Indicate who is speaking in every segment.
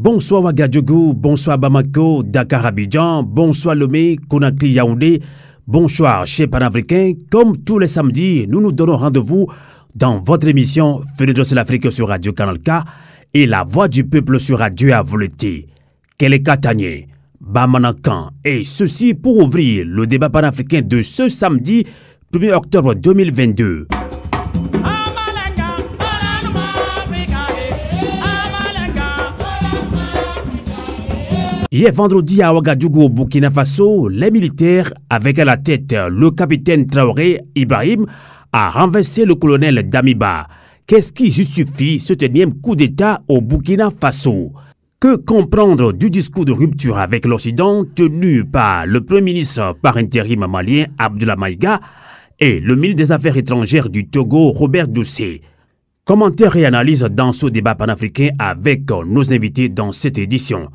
Speaker 1: Bonsoir Ouagadougou, bonsoir Bamako, Dakar Abidjan, bonsoir Lomé, Conakry Yaoundé, bonsoir chez Panafricains. Comme tous les samedis, nous nous donnons rendez-vous dans votre émission Fenêtre sur l'Afrique sur Radio Canal K et La Voix du Peuple sur Radio Avouleté. Kele Katanye, Bamanakan, et ceci pour ouvrir le débat panafricain de ce samedi 1er octobre 2022. Hier vendredi à Ouagadougou au Burkina Faso, les militaires, avec à la tête le capitaine Traoré Ibrahim, a renversé le colonel Damiba. Qu'est-ce qui justifie ce 9e coup d'État au Burkina Faso? Que comprendre du discours de rupture avec l'Occident tenu par le Premier ministre par intérim malien Abdoulaye Maïga et le ministre des Affaires étrangères du Togo Robert Doucet? Commentaires et analyses dans ce débat panafricain avec nos invités dans cette édition.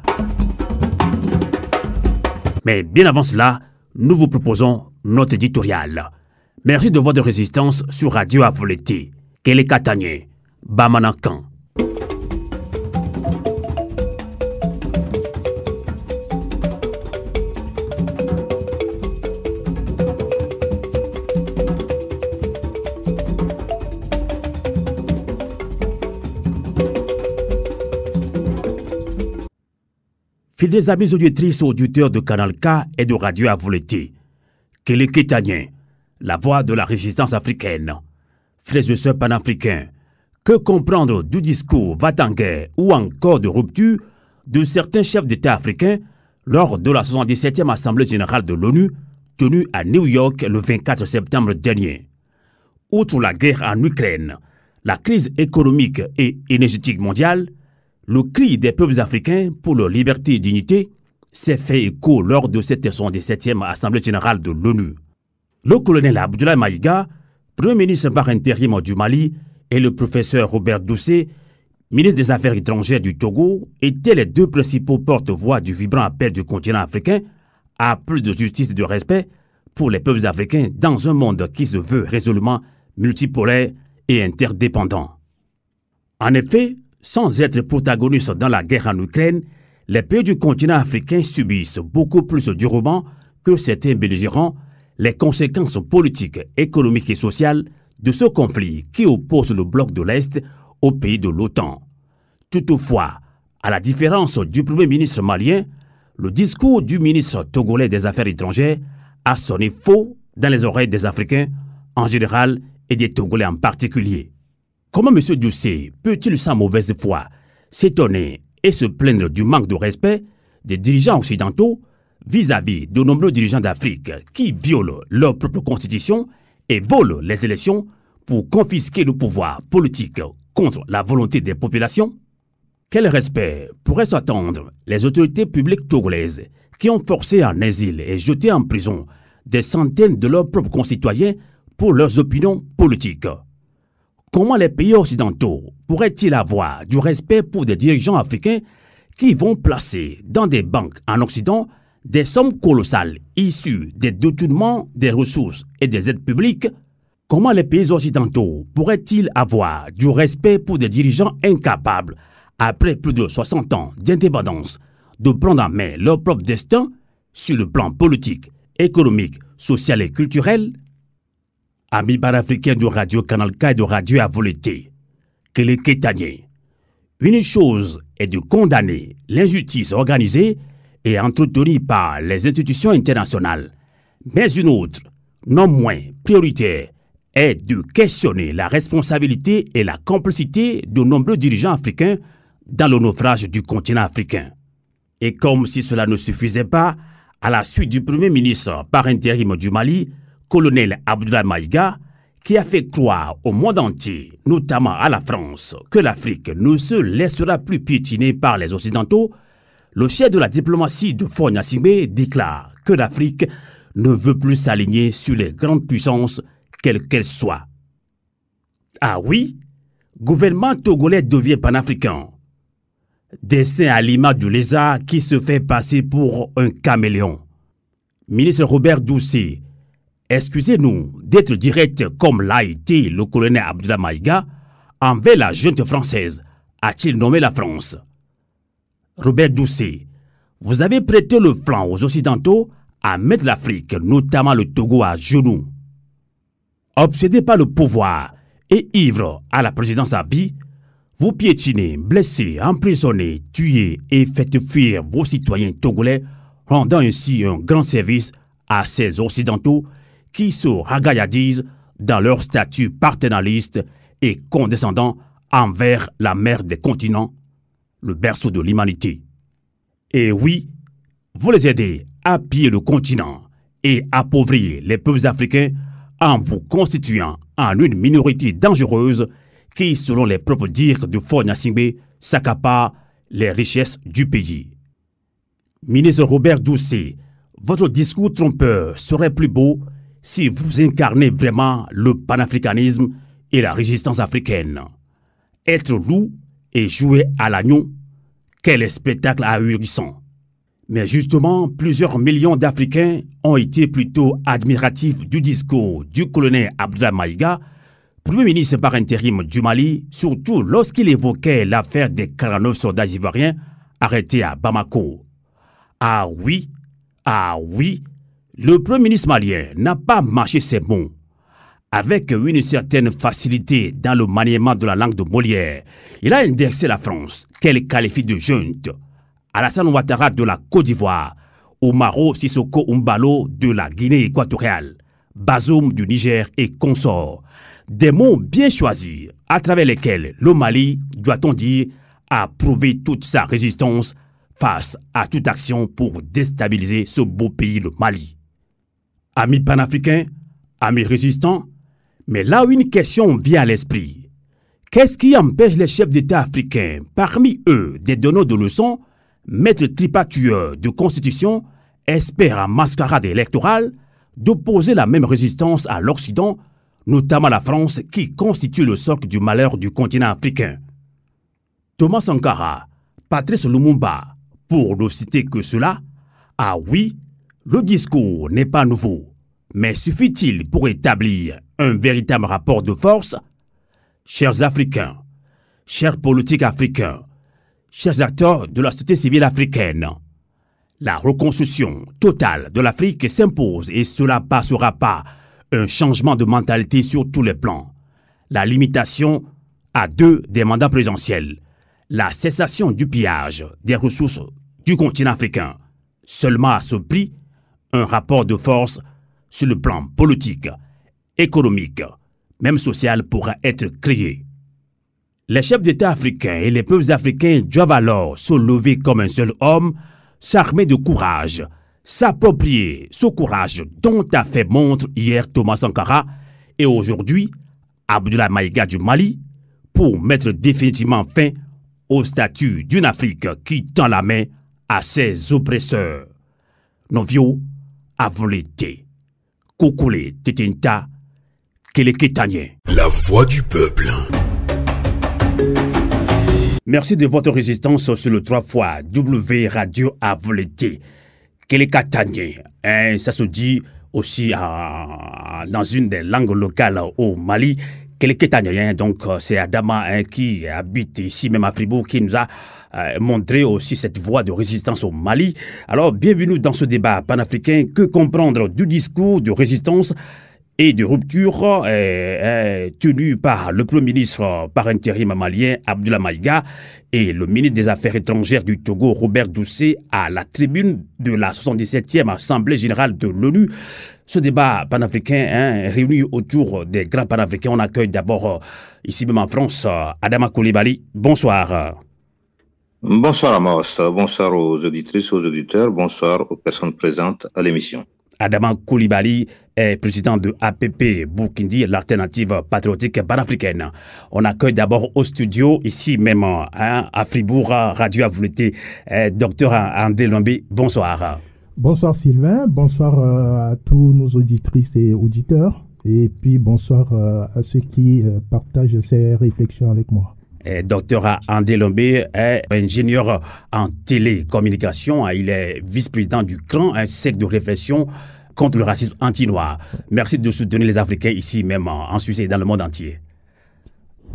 Speaker 1: Mais bien avant cela, nous vous proposons notre éditorial. Merci de votre résistance sur Radio Avouleté. Kele Katanye, Bamanakan. Fidèles amis auditrices et auditeurs de Canal K et de Radio Avouleté, Kele Katanye, la voix de la résistance africaine. Frères et sœurs panafricains, que comprendre du discours va-t-en-guerre ou encore de rupture de certains chefs d'État africains lors de la 77e Assemblée générale de l'ONU tenue à New York le 24 septembre dernier? Outre la guerre en Ukraine, la crise économique et énergétique mondiale, le cri des peuples africains pour leur liberté et dignité s'est fait écho lors de cette 77e Assemblée générale de l'ONU. Le colonel Abdoulaye Maïga, Premier ministre par intérim du Mali, et le professeur Robert Doucet, ministre des Affaires étrangères du Togo, étaient les deux principaux porte-voix du vibrant appel du continent africain à plus de justice et de respect pour les peuples africains dans un monde qui se veut résolument multipolaire et interdépendant. En effet, sans être protagonistes dans la guerre en Ukraine, les pays du continent africain subissent beaucoup plus durement que certains belligérants les conséquences politiques, économiques et sociales de ce conflit qui oppose le bloc de l'Est aux pays de l'OTAN. Toutefois, à la différence du Premier ministre malien, le discours du ministre togolais des Affaires étrangères a sonné faux dans les oreilles des Africains en général et des Togolais en particulier. Comment M. Doucet peut-il sans mauvaise foi s'étonner et se plaindre du manque de respect des dirigeants occidentaux vis-à-vis de nombreux dirigeants d'Afrique qui violent leur propre constitution et volent les élections pour confisquer le pouvoir politique contre la volonté des populations? Quel respect pourraient s'attendre les autorités publiques togolaises qui ont forcé en exil et jeté en prison des centaines de leurs propres concitoyens pour leurs opinions politiques? Comment les pays occidentaux pourraient-ils avoir du respect pour des dirigeants africains qui vont placer dans des banques en Occident des sommes colossales issues des détournements des ressources et des aides publiques? Comment les pays occidentaux pourraient-ils avoir du respect pour des dirigeants incapables, après plus de 60 ans d'indépendance, de prendre en main leur propre destin sur le plan politique, économique, social et culturel? Amis panafricains de Radio Canal K et de Radio Avouleté, Kele Katanye, une chose est de condamner l'injustice organisée et entretenue par les institutions internationales, mais une autre, non moins prioritaire, est de questionner la responsabilité et la complicité de nombreux dirigeants africains dans le naufrage du continent africain. Et comme si cela ne suffisait pas, à la suite du Premier ministre par intérim du Mali, colonel Abdoulaye Maïga, qui a fait croire au monde entier, notamment à la France, que l'Afrique ne se laissera plus piétiner par les Occidentaux, le chef de la diplomatie de Faure Gnassingbé déclare que l'Afrique ne veut plus s'aligner sur les grandes puissances, quelles qu'elles soient. Ah oui, gouvernement togolais devient panafricain. Dessin à l'image du lézard qui se fait passer pour un caméléon. Ministre Robert Doucet, excusez-nous d'être direct comme l'a été le colonel Abdoulaye Maïga envers la junte française, a-t-il nommé la France. Robert Doucet, vous avez prêté le flanc aux Occidentaux à mettre l'Afrique, notamment le Togo, à genoux. Obsédé par le pouvoir et ivre à la présidence à vie, vous piétinez, blessez, emprisonnez, tuez et faites fuir vos citoyens togolais, rendant ainsi un grand service à ces Occidentaux qui se ragaillardisent dans leur statut paternaliste et condescendant envers la mère des continents, le berceau de l'humanité. Et oui, vous les aidez à piller le continent et appauvrir les peuples africains en vous constituant en une minorité dangereuse qui, selon les propres dires de Faure Gnassingbé, s'accapare les richesses du pays. Ministre Robert Doucet, votre discours trompeur serait plus beau si vous incarnez vraiment le panafricanisme et la résistance africaine. Être loup et jouer à l'agneau, quel spectacle ahurissant! Mais justement, plusieurs millions d'Africains ont été plutôt admiratifs du discours du colonel Abdoulaye Maïga, Premier ministre par intérim du Mali, surtout lorsqu'il évoquait l'affaire des 49 soldats ivoiriens arrêtés à Bamako. Ah oui, le Premier ministre malien n'a pas mâché ses mots. Avec une certaine facilité dans le maniement de la langue de Molière, il a indexé la France, qu'elle qualifie de junte, Alassane Ouattara de la Côte d'Ivoire, Umaro Sissoko Umbalo de la Guinée équatoriale, Bazoum du Niger et consorts. Des mots bien choisis à travers lesquels le Mali, doit-on dire, a prouvé toute sa résistance face à toute action pour déstabiliser ce beau pays, le Mali. Amis panafricains, amis résistants, mais là où une question vient à l'esprit, qu'est-ce qui empêche les chefs d'État africains, parmi eux des donneurs de leçons, maîtres tripatouilleurs de constitution, experts en mascarade électorale, d'opposer la même résistance à l'Occident, notamment la France qui constitue le socle du malheur du continent africain? Thomas Sankara, Patrice Lumumba, pour ne citer que cela, ah oui, le discours n'est pas nouveau, mais suffit-il pour établir un véritable rapport de force? Chers Africains, chers politiques africains, chers acteurs de la société civile africaine, la reconstruction totale de l'Afrique s'impose et cela passera par un changement de mentalité sur tous les plans, la limitation à 2 des mandats présidentiels, la cessation du pillage des ressources du continent africain. Seulement à ce prix, un rapport de force sur le plan politique, économique, même social pourra être créé. Les chefs d'État africains et les peuples africains doivent alors se lever comme un seul homme, s'armer de courage, s'approprier ce courage dont a fait montre hier Thomas Sankara et aujourd'hui Abdoulaye Maïga du Mali pour mettre définitivement fin au statut d'une Afrique qui tend la main à ses oppresseurs. Novio Avolete, Kokole Tetinta, Keleketanye.
Speaker 2: La voix du peuple.
Speaker 1: Merci de votre résistance sur le 3 fois W Radio Avolete. Kelekatanye. Ça se dit aussi dans une des langues locales au Mali. Keleketanye. Donc c'est Adama qui habite ici même à Fribourg qui nous a montré aussi cette voie de résistance au Mali. Alors bienvenue dans ce débat panafricain. Que comprendre du discours de résistance et de rupture tenu par le Premier ministre par intérim malien Abdoulaye Maïga et le ministre des Affaires étrangères du Togo Robert Doucet à la tribune de la 77e Assemblée générale de l'ONU. Ce débat panafricain réuni autour des grands panafricains. On accueille d'abord ici même en France Adama Coulibaly. Bonsoir.
Speaker 3: Bonsoir Amos, bonsoir aux auditrices, aux auditeurs, bonsoir aux personnes présentes à l'émission.
Speaker 1: Adama Coulibaly est président de APP Burkindi, l'alternative patriotique panafricaine. On accueille d'abord au studio, ici même à Fribourg, Radio Avolete, Dr André Lombé. Bonsoir.
Speaker 4: Bonsoir Sylvain, bonsoir à tous nos auditrices et auditeurs, et puis bonsoir à ceux qui partagent ces réflexions avec moi.
Speaker 1: Dr André Lombé est ingénieur en télécommunication. Il est vice-président du CRAN, un cercle de réflexion contre le racisme anti-noir. Merci de soutenir les Africains ici même en Suisse et dans le monde entier.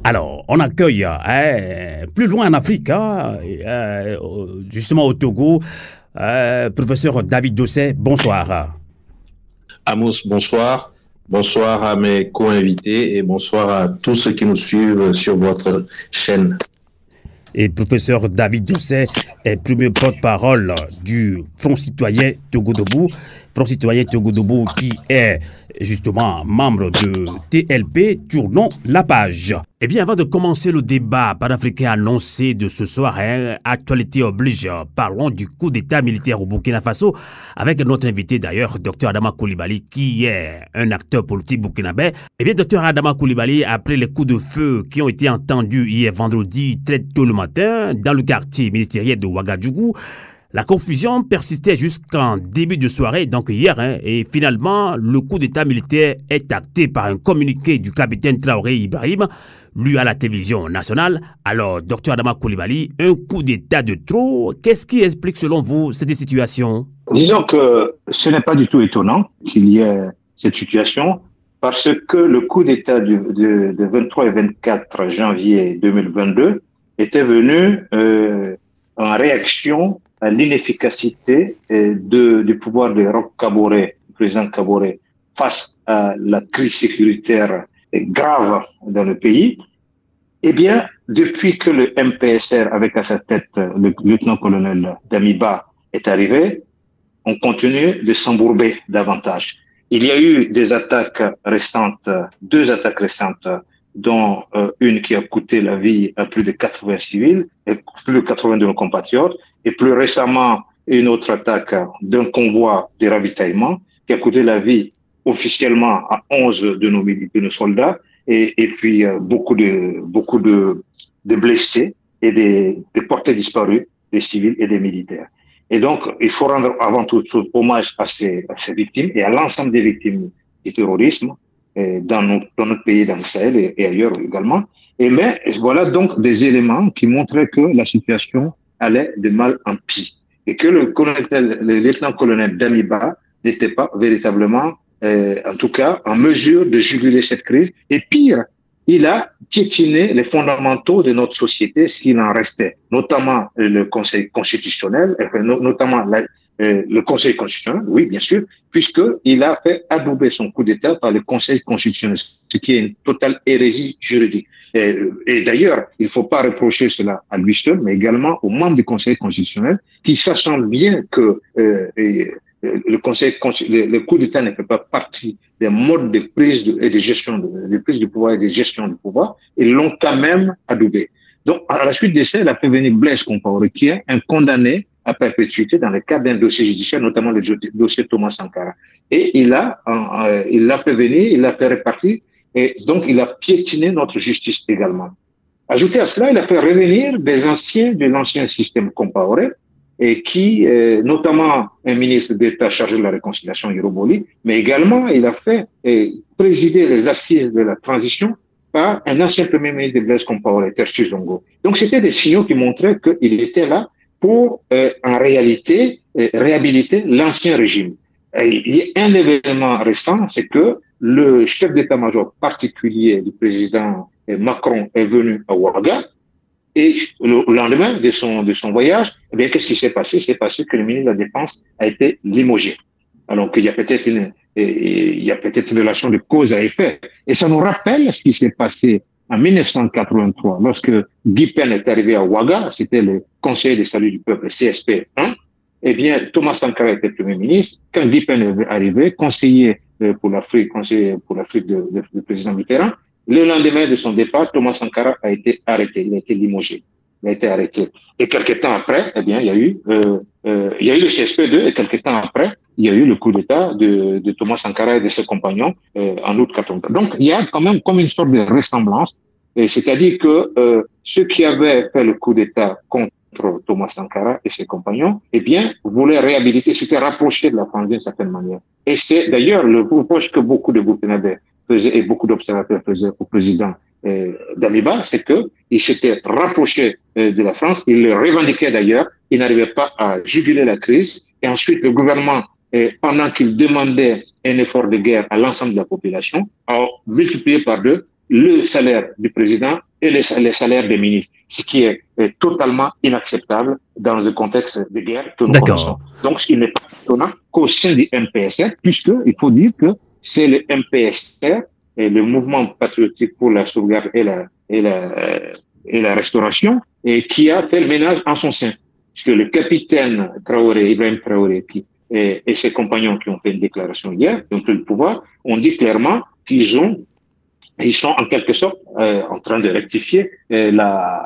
Speaker 1: Alors, on accueille plus loin en Afrique, justement au Togo, professeur David Dosset, bonsoir.
Speaker 2: Amos, bonsoir. Bonsoir à mes co-invités et bonsoir à tous ceux qui nous suivent sur votre chaîne.
Speaker 1: Et professeur David Dosset est premier porte-parole du Front citoyen Togo-Debout. Front citoyen Togo-Debout qui est justement membre de TLP. Tournons la page. Eh bien, avant de commencer le débat panafricain annoncé de ce soir, actualité oblige, parlons du coup d'état militaire au Burkina Faso avec notre invité d'ailleurs, Dr Adama Coulibaly, qui est un acteur politique burkinabé. Eh bien, Dr Adama Coulibaly, après les coups de feu qui ont été entendus hier vendredi très tôt le matin dans le quartier ministériel de Ouagadougou, la confusion persistait jusqu'en début de soirée, donc hier, et finalement, le coup d'état militaire est acté par un communiqué du capitaine Traoré Ibrahim, lu à la télévision nationale. Alors, Dr Adama Coulibaly, un coup d'état de trop, qu'est-ce qui explique selon vous cette situation?
Speaker 3: Disons que ce n'est pas du tout étonnant qu'il y ait cette situation, parce que le coup d'état de 23 et 24 janvier 2022 était venu en réaction à l'inefficacité du pouvoir de Roch Kaboré, le président Kaboré, face à la crise sécuritaire grave dans le pays. Eh bien, depuis que le MPSR, avec à sa tête le lieutenant-colonel Damiba, est arrivé, on continue de s'embourber davantage. Il y a eu des attaques récentes, 2 attaques récentes, dont une qui a coûté la vie à plus de 80 civils et plus de 80 de nos compatriotes, et plus récemment une autre attaque d'un convoi de ravitaillement qui a coûté la vie officiellement à 11 de nos soldats et puis beaucoup de blessés et des portés disparus, des civils et des militaires. Et donc, il faut rendre avant toute chose hommage à ces victimes et à l'ensemble des victimes du terrorisme dans notre pays, dans le Sahel et ailleurs également. Mais voilà donc des éléments qui montraient que la situation allait de mal en pis et que le lieutenant-colonel Damiba n'était pas véritablement, en tout cas, en mesure de juguler cette crise. Et pire, il a piétiné les fondamentaux de notre société, ce qu'il en restait, notamment le Conseil constitutionnel, notamment le Conseil constitutionnel, oui, bien sûr, puisqu'il a fait adouber son coup d'État par le Conseil constitutionnel, ce qui est une totale hérésie juridique. Et d'ailleurs, il ne faut pas reprocher cela à lui seul, mais également aux membres du Conseil constitutionnel, qui sachant bien que le coup d'État ne fait pas partie des modes de prise et de gestion de prise du pouvoir et de gestion du pouvoir, ils l'ont quand même adoubé. Donc, à la suite de ça, il a fait venir Blaise Compaoré, qui est un condamné à perpétuité dans le cadre d'un dossier judiciaire, notamment le dossier Thomas Sankara. Et il l'a fait venir, il l'a fait répartir, et donc il a piétiné notre justice également. Ajouté à cela, il a fait revenir des anciens de l'ancien système Compaoré, et qui, notamment un ministre d'État chargé de la réconciliation, Hiroboli, mais également il a fait présider les assises de la transition par un ancien premier ministre de Blaise Compaoré, Tertius Zongo. Donc c'était des signaux qui montraient qu'il était là pour, en réalité, réhabiliter l'ancien régime. Il y a un événement récent, c'est que le chef d'état-major particulier du président Macron est venu à Ouaga, et le lendemain de son voyage, eh bien, qu'est-ce qui s'est passé? C'est passé que le ministre de la Défense a été limogé. Alors qu'il y a peut-être une relation de cause à effet. Et ça nous rappelle ce qui s'est passé en 1983, lorsque Guy Pen est arrivé à Ouaga, c'était le Conseil de salut du peuple, CSP 1. Eh bien, Thomas Sankara était Premier ministre. Quand Guy Pen est arrivé, conseiller pour l'Afrique du président Mitterrand, le lendemain de son départ, Thomas Sankara a été arrêté, il a été limogé. Il a été arrêté. Et quelques temps après, eh bien, il y a eu le CSP2 et quelques temps après, il y a eu le coup d'État de Thomas Sankara et de ses compagnons en août 83. Donc, il y a quand même comme une sorte de ressemblance. C'est-à-dire que ceux qui avaient fait le coup d'État contre Thomas Sankara et ses compagnons, eh bien, voulaient réhabiliter, s'étaient rapprochés de la France d'une certaine manière. Et c'est d'ailleurs le reproche que beaucoup de Burkinabés faisaient et beaucoup d'observateurs faisaient au président Damiba, c'est qu'il s'était rapproché de la France, il le revendiquait d'ailleurs, il n'arrivait pas à juguler la crise, et ensuite le gouvernement, pendant qu'il demandait un effort de guerre à l'ensemble de la population, a multiplié par 2 le salaire du président et les salaires des ministres, ce qui est totalement inacceptable dans un contexte de guerre que nous connaissons. Donc, ce qui n'est pas étonnant qu'au sein du MPSR, puisqu'il faut dire que c'est le MPSR et le mouvement patriotique pour la sauvegarde et la restauration et qui a fait le ménage en son sein. Puisque le capitaine Traoré, Ibrahim Traoré, et ses compagnons qui ont fait une déclaration hier, qui ont pris le pouvoir, ont dit clairement qu'ils sont en quelque sorte en train de rectifier le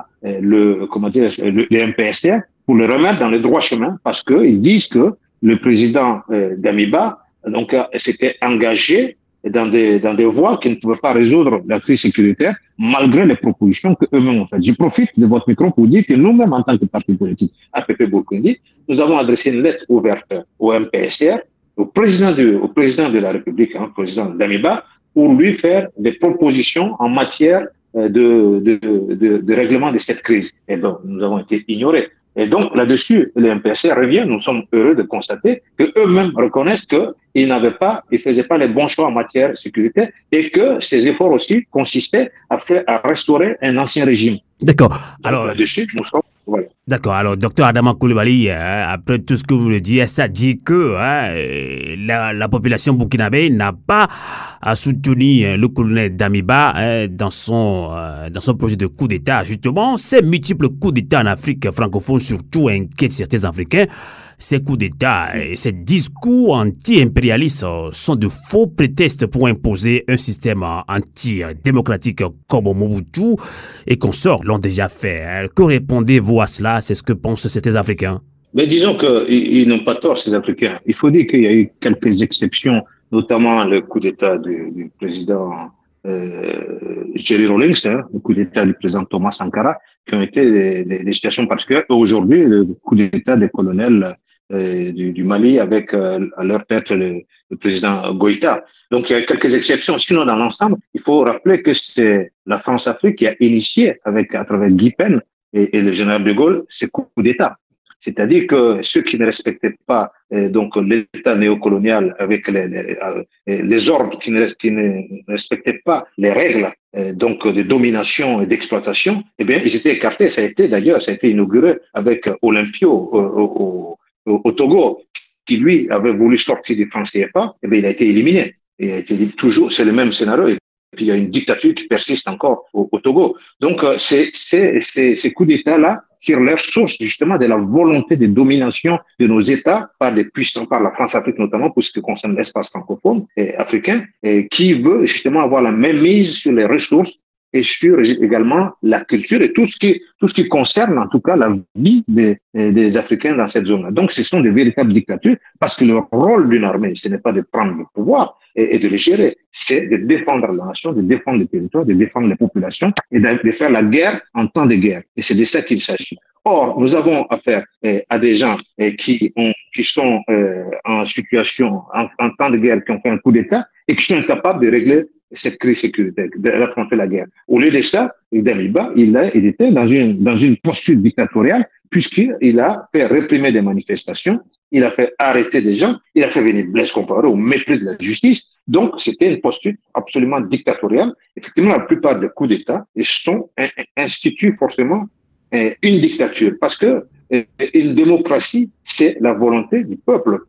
Speaker 3: MPSR pour le remettre dans le droit chemin, parce que ils disent que le président Damiba donc s'était engagé dans des voies qui ne pouvaient pas résoudre la crise sécuritaire malgré les propositions que eux-mêmes ont faites. Je profite de votre micro pour dire que nous-mêmes, en tant que parti politique APP Burkindi, nous avons adressé une lettre ouverte au MPSR, au président de la République, président Damiba, pour lui faire des propositions en matière de règlement de cette crise. Et donc, nous avons été ignorés. Et donc, là-dessus, le MPSR revient. Nous sommes heureux de constater qu'eux-mêmes reconnaissent qu'ils ne faisaient pas les bons choix en matière de sécurité et que ces efforts aussi consistaient à restaurer un ancien régime.
Speaker 1: D'accord. Alors,
Speaker 3: là-dessus, nous sommes... Voilà.
Speaker 1: D'accord. Alors, docteur Adama Coulibaly, après tout ce que vous le dites, ça dit que la population burkinabé n'a pas soutenu le colonel Damiba dans son projet de coup d'État. Justement, ces multiples coups d'État en Afrique francophone surtout inquiètent certains Africains. Ces coups d'État et ces discours anti-impérialistes sont de faux prétextes pour imposer un système anti-démocratique comme Mobutu et consorts l'ont déjà fait. Que répondez-vous à cela? C'est ce que pensent certains Africains.
Speaker 3: Mais disons qu'ils n'ont pas tort, ces Africains. Il faut dire qu'il y a eu quelques exceptions, notamment le coup d'État du président Jerry Rawlings, le coup d'État du président Thomas Sankara, qui ont été des situations particulières. Aujourd'hui, le coup d'État des colonels du Mali avec à leur tête le président Goïta. Donc il y a quelques exceptions. Sinon, dans l'ensemble, il faut rappeler que c'est la France-Afrique qui a initié à travers Guy Pen et le général de Gaulle ces coups d'État. C'est-à-dire que ceux qui ne respectaient pas donc l'État néocolonial avec les ordres qui ne respectaient pas les règles donc de domination et d'exploitation, eh bien ils étaient écartés. Ça a été inauguré avec Olympio au Togo, qui lui avait voulu sortir du franc CFA, eh bien il a été éliminé. Il a été dit toujours, c'est le même scénario. Et puis il y a une dictature qui persiste encore au Togo. Donc ces coups d'État-là tirent leur source justement de la volonté de domination de nos États par des puissants, par la France-Afrique notamment, pour ce qui concerne l'espace francophone et africain, et qui veut justement avoir la même mise sur les ressources et sur également la culture et tout ce qui concerne en tout cas la vie des Africains dans cette zone-là. Donc ce sont des véritables dictatures parce que le rôle d'une armée, ce n'est pas de prendre le pouvoir et de le gérer, c'est de défendre la nation, de défendre le territoire, de défendre les populations et de faire la guerre en temps de guerre. Et c'est de ça qu'il s'agit. Or, nous avons affaire à des gens qui sont en situation, en temps de guerre, qui ont fait un coup d'État et qui sont incapables de régler cette crise sécuritaire, d'affronter la guerre. Au lieu de ça, Damiba, il était dans une posture dictatoriale puisqu'il a fait réprimer des manifestations, il a fait arrêter des gens, il a fait venir Blaise Compaoré au mépris de la justice. Donc, c'était une posture absolument dictatoriale. Effectivement, la plupart des coups d'État instituent forcément une dictature parce que une démocratie, c'est la volonté du peuple,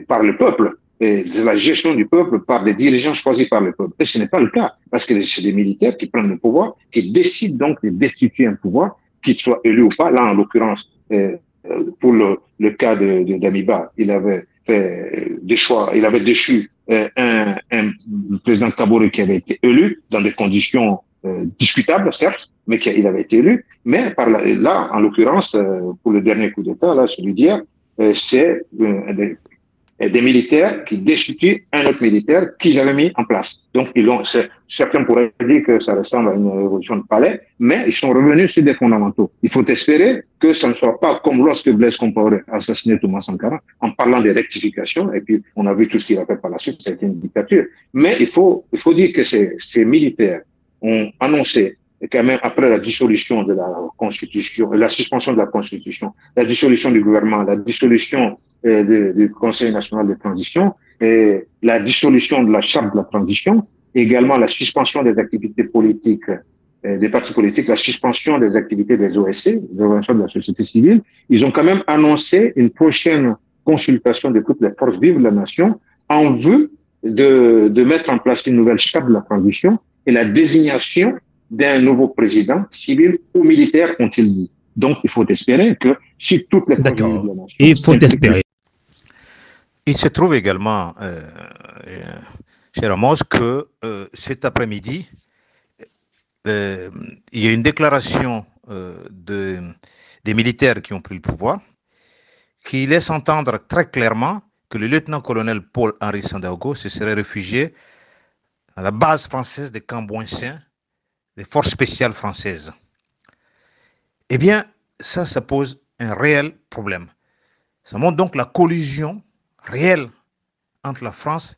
Speaker 3: par le peuple. Et de la gestion du peuple par des dirigeants choisis par le peuple. Et ce n'est pas le cas, parce que c'est des militaires qui prennent le pouvoir, qui décident donc de destituer un pouvoir, qu'il soit élu ou pas. Là, en l'occurrence, pour le cas de Damiba, il avait fait des choix, il avait déchu un président Kaboré qui avait été élu dans des conditions discutables, certes, mais qu'il avait été élu. Mais là, en l'occurrence, pour le dernier coup d'État, là, celui d'hier, c'est des militaires qui destituent un autre militaire qu'ils avaient mis en place. Donc, certains pourraient dire que ça ressemble à une révolution de palais, mais ils sont revenus sur des fondamentaux. Il faut espérer que ça ne soit pas comme lorsque Blaise Compaoré a assassiné Thomas Sankara, en parlant des rectifications, et puis on a vu tout ce qu'il a fait par la suite, ça a été une dictature. Mais il faut dire que ces militaires ont annoncé, et quand même après la dissolution de la Constitution, la suspension de la Constitution, la dissolution du gouvernement, la dissolution du Conseil national de transition, et la dissolution de la Charte de la transition, et également la suspension des activités politiques des partis politiques, la suspension des activités des OSC, des organisations de la société civile. Ils ont quand même annoncé une prochaine consultation de toutes les forces vives de la nation en vue de mettre en place une nouvelle charte de la transition et la désignation d'un nouveau président civil ou militaire, ont-ils dit. Donc, il faut espérer que si toutes les forces vives de la nation...
Speaker 1: Il faut espérer.
Speaker 5: Il se trouve également, cher Amos, que cet après-midi, il y a une déclaration des militaires qui ont pris le pouvoir qui laisse entendre très clairement que le lieutenant-colonel Paul-Henri Sandaogo se serait réfugié à la base française de Camp-Boinsin, des forces spéciales françaises. Eh bien, ça pose un réel problème. Ça montre donc la collusion réelle entre la France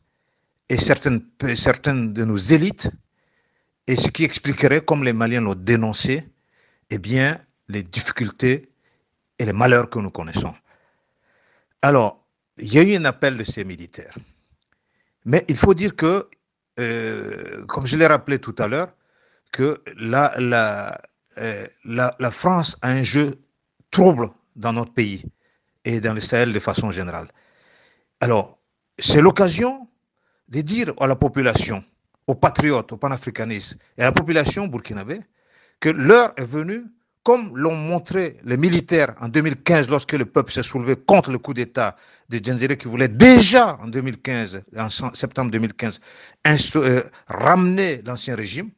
Speaker 5: et certaines de nos élites, et ce qui expliquerait, comme les Maliens l'ont dénoncé, eh bien, les difficultés et les malheurs que nous connaissons. Alors, il y a eu un appel de ces militaires. Mais il faut dire que, comme je l'ai rappelé tout à l'heure, que la France a un jeu trouble dans notre pays et dans le Sahel de façon générale. Alors, c'est l'occasion de dire à la population, aux patriotes, aux panafricanistes et à la population burkinabé que l'heure est venue, comme l'ont montré les militaires en 2015 lorsque le peuple s'est soulevé contre le coup d'État de Djendéré qui voulait déjà en 2015, en septembre 2015, ramener l'ancien régime.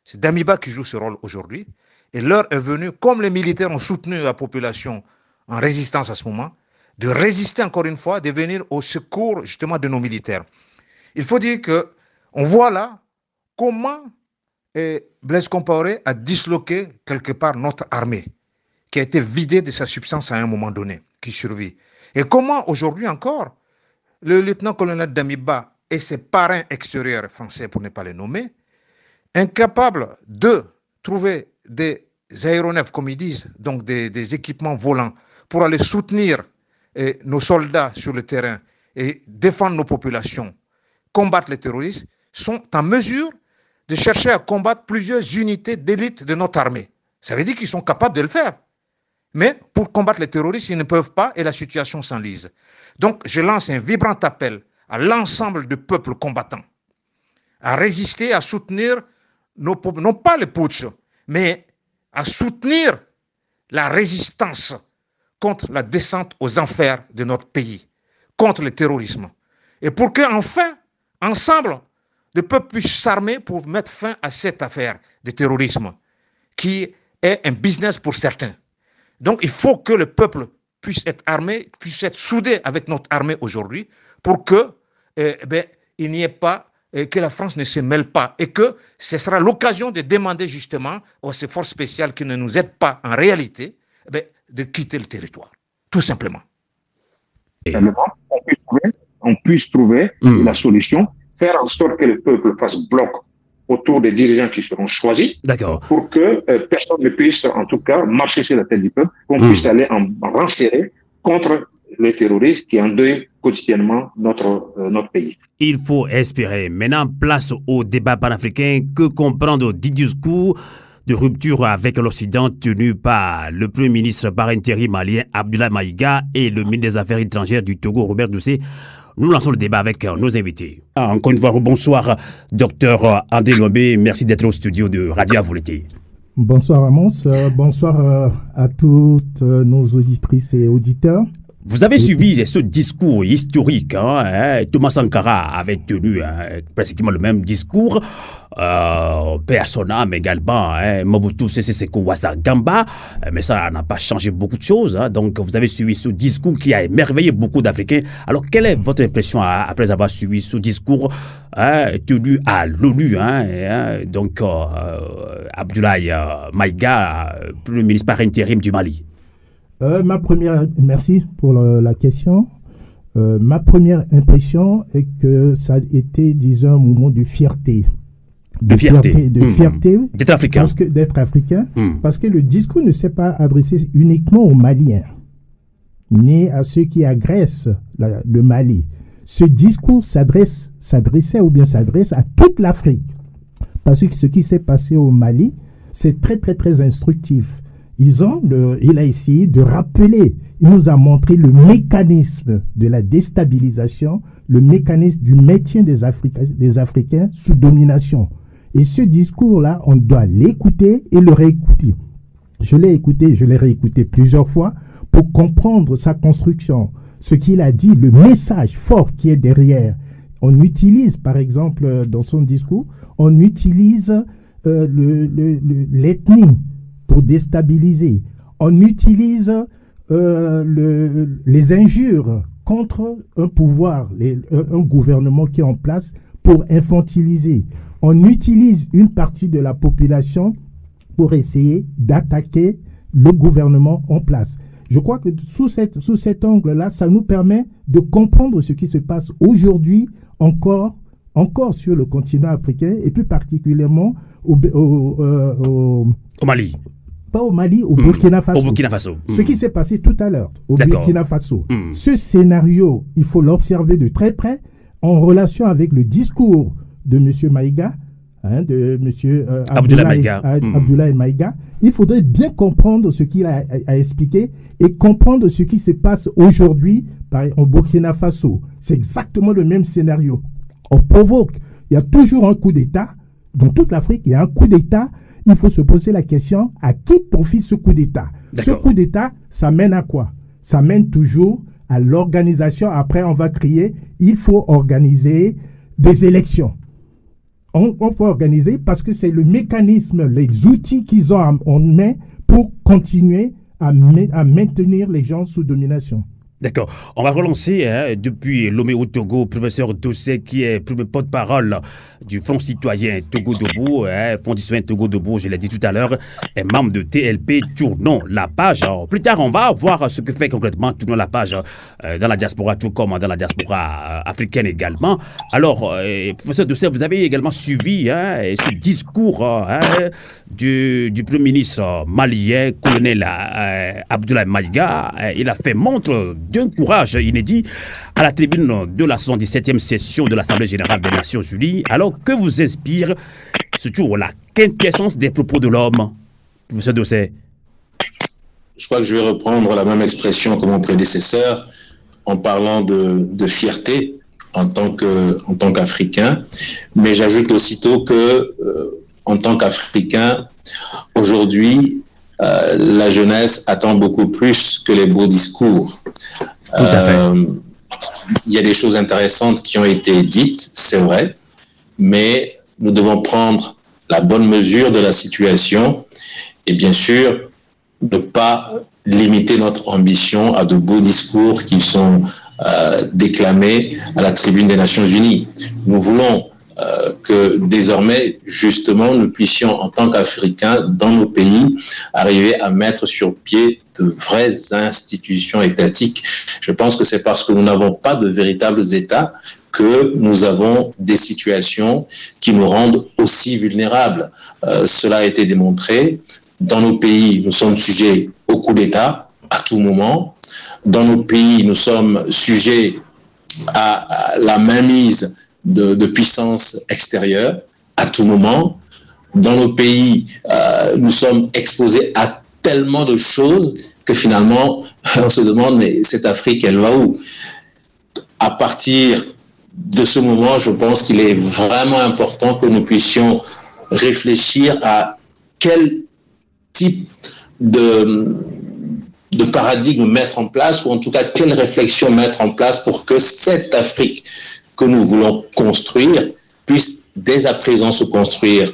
Speaker 5: C'est Damiba qui joue ce rôle aujourd'hui. Et l'heure est venue, comme les militaires ont soutenu la population en résistance à ce moment, de résister encore une fois, de venir au secours justement de nos militaires. Il faut dire qu'on voit là comment Blaise Compaoré a disloqué quelque part notre armée, qui a été vidée de sa substance à un moment donné, qui survit. Et comment aujourd'hui encore, le lieutenant-colonel Damiba et ses parrains extérieurs français, pour ne pas les nommer, incapables de trouver des aéronefs, comme ils disent, donc des équipements volants, pour aller soutenir nos soldats sur le terrain et défendre nos populations, combattre les terroristes, sont en mesure de chercher à combattre plusieurs unités d'élite de notre armée. Ça veut dire qu'ils sont capables de le faire. Mais pour combattre les terroristes, ils ne peuvent pas et la situation s'enlise. Donc, je lance un vibrant appel à l'ensemble du peuple combattant à résister, à soutenir, non pas le putsch, mais à soutenir la résistance contre la descente aux enfers de notre pays, contre le terrorisme. Et pour qu'enfin, ensemble, le peuple puisse s'armer pour mettre fin à cette affaire de terrorisme, qui est un business pour certains. Donc, il faut que le peuple puisse être armé, puisse être soudé avec notre armée aujourd'hui, pour que il n'y ait pas, que la France ne se mêle pas, et que ce sera l'occasion de demander justement à ces forces spéciales qui ne nous aident pas en réalité, de quitter le territoire, tout simplement.
Speaker 3: On puisse trouver la solution, faire en sorte que le peuple fasse bloc autour des dirigeants qui seront choisis, pour que personne ne puisse, en tout cas, marcher sur la tête du peuple, qu'on puisse aller en rang serré contre les terroristes qui endeuillent quotidiennement notre pays.
Speaker 1: Il faut espérer. Maintenant, place au débat panafricain. Que comprendre du discours de rupture avec l'Occident tenu par le Premier ministre par intérim malien Abdoulaye Maïga et le ministre des Affaires étrangères du Togo, Robert Doucet? Nous lançons le débat avec nos invités. Encore une fois, bonsoir, docteur André Lombe. Merci d'être au studio de Radio Avoleté.
Speaker 4: Bonsoir Amos, bonsoir à toutes nos auditrices et auditeurs.
Speaker 1: Vous avez suivi ce discours historique. Thomas Sankara avait tenu pratiquement le même discours. Persona, mais également Mobutu Sese Seko Ouattara, mais ça n'a pas changé beaucoup de choses. Donc vous avez suivi ce discours qui a émerveillé beaucoup d'Africains. Alors quelle est votre impression après avoir suivi ce discours tenu à l'ONU? Donc Abdoulaye Maïga, Premier ministre par intérim du Mali.
Speaker 4: Merci pour la question. Ma première impression est que ça a été, disons, un moment de fierté. De fierté
Speaker 1: d'être africain.
Speaker 4: D'être africain. Parce que le discours ne s'est pas adressé uniquement aux Maliens, ni à ceux qui agressent le Mali. Ce discours s'adressait ou bien s'adresse à toute l'Afrique. Parce que ce qui s'est passé au Mali, c'est très, très, très instructif. Il a essayé de rappeler, il nous a montré le mécanisme de la déstabilisation, le mécanisme du maintien des Africains sous domination. Et ce discours-là, on doit l'écouter et le réécouter. Je l'ai écouté, je l'ai réécouté plusieurs fois pour comprendre sa construction. Ce qu'il a dit, le message fort qui est derrière. On utilise, par exemple, dans son discours, on utilise l'ethnie pour déstabiliser. On utilise les injures contre un pouvoir, un gouvernement qui est en place pour infantiliser. On utilise une partie de la population pour essayer d'attaquer le gouvernement en place. Je crois que sous cet angle-là, ça nous permet de comprendre ce qui se passe aujourd'hui encore sur le continent africain et plus particulièrement au
Speaker 1: Mali.
Speaker 4: Pas au Mali, au Burkina Faso.
Speaker 1: Au Burkina Faso.
Speaker 4: Ce qui s'est passé tout à l'heure au Burkina Faso. Ce scénario, il faut l'observer de très près en relation avec le discours de M. Maïga, de M. Abdoulaye Maïga. Il faudrait bien comprendre ce qu'il a expliqué et comprendre ce qui se passe aujourd'hui au Burkina Faso. C'est exactement le même scénario. On provoque. Il y a toujours un coup d'État. Dans toute l'Afrique, il y a un coup d'État. Il faut se poser la question, à qui profite ce coup d'État? Ce coup d'État, ça mène à quoi? Ça mène toujours à l'organisation. Après, on va crier, il faut organiser des élections. On faut organiser parce que c'est le mécanisme, les outils qu'ils ont en main pour continuer à maintenir les gens sous domination.
Speaker 1: D'accord. On va relancer depuis Lomé au Togo, professeur Dossé, qui est premier porte-parole du Front citoyen Togo Debout, Front citoyen Togo Debout, je l'ai dit tout à l'heure, est membre de TLP. Tournons la page. Alors, plus tard, on va voir ce que fait concrètement Tournons la page dans la diaspora, tout comme dans la diaspora africaine également. Alors, professeur Dossé, vous avez également suivi ce discours du Premier ministre malien, colonel Abdoulaye Maïga. Il a fait montre d'un courage inédit à la tribune de la 77e session de l'Assemblée générale des Nations Unies. Alors, que vous inspire surtout la quintessence des propos de l'homme, professeur Dossé?
Speaker 2: Je crois que je vais reprendre la même expression que mon prédécesseur en parlant de fierté en tant qu'Africain, mais j'ajoute aussitôt que en tant qu'Africain, aujourd'hui, la jeunesse attend beaucoup plus que les beaux discours.
Speaker 1: Tout à fait.
Speaker 2: Il y a des choses intéressantes qui ont été dites, c'est vrai, mais nous devons prendre la bonne mesure de la situation et bien sûr ne pas limiter notre ambition à de beaux discours qui sont déclamés à la tribune des Nations Unies. Nous voulons que désormais, justement, nous puissions, en tant qu'Africains, dans nos pays, arriver à mettre sur pied de vraies institutions étatiques. Je pense que c'est parce que nous n'avons pas de véritables États que nous avons des situations qui nous rendent aussi vulnérables. Cela a été démontré. Dans nos pays, nous sommes sujets au coup d'État à tout moment. Dans nos pays, nous sommes sujets à la mainmise de puissance extérieure à tout moment. Dans nos pays, nous sommes exposés à tellement de choses que finalement, on se demande, mais cette Afrique, elle va où? À partir de ce moment, je pense qu'il est vraiment important que nous puissions réfléchir à quel type de paradigme mettre en place, ou en tout cas, quelle réflexion mettre en place pour que cette Afrique que nous voulons construire puisse dès à présent se construire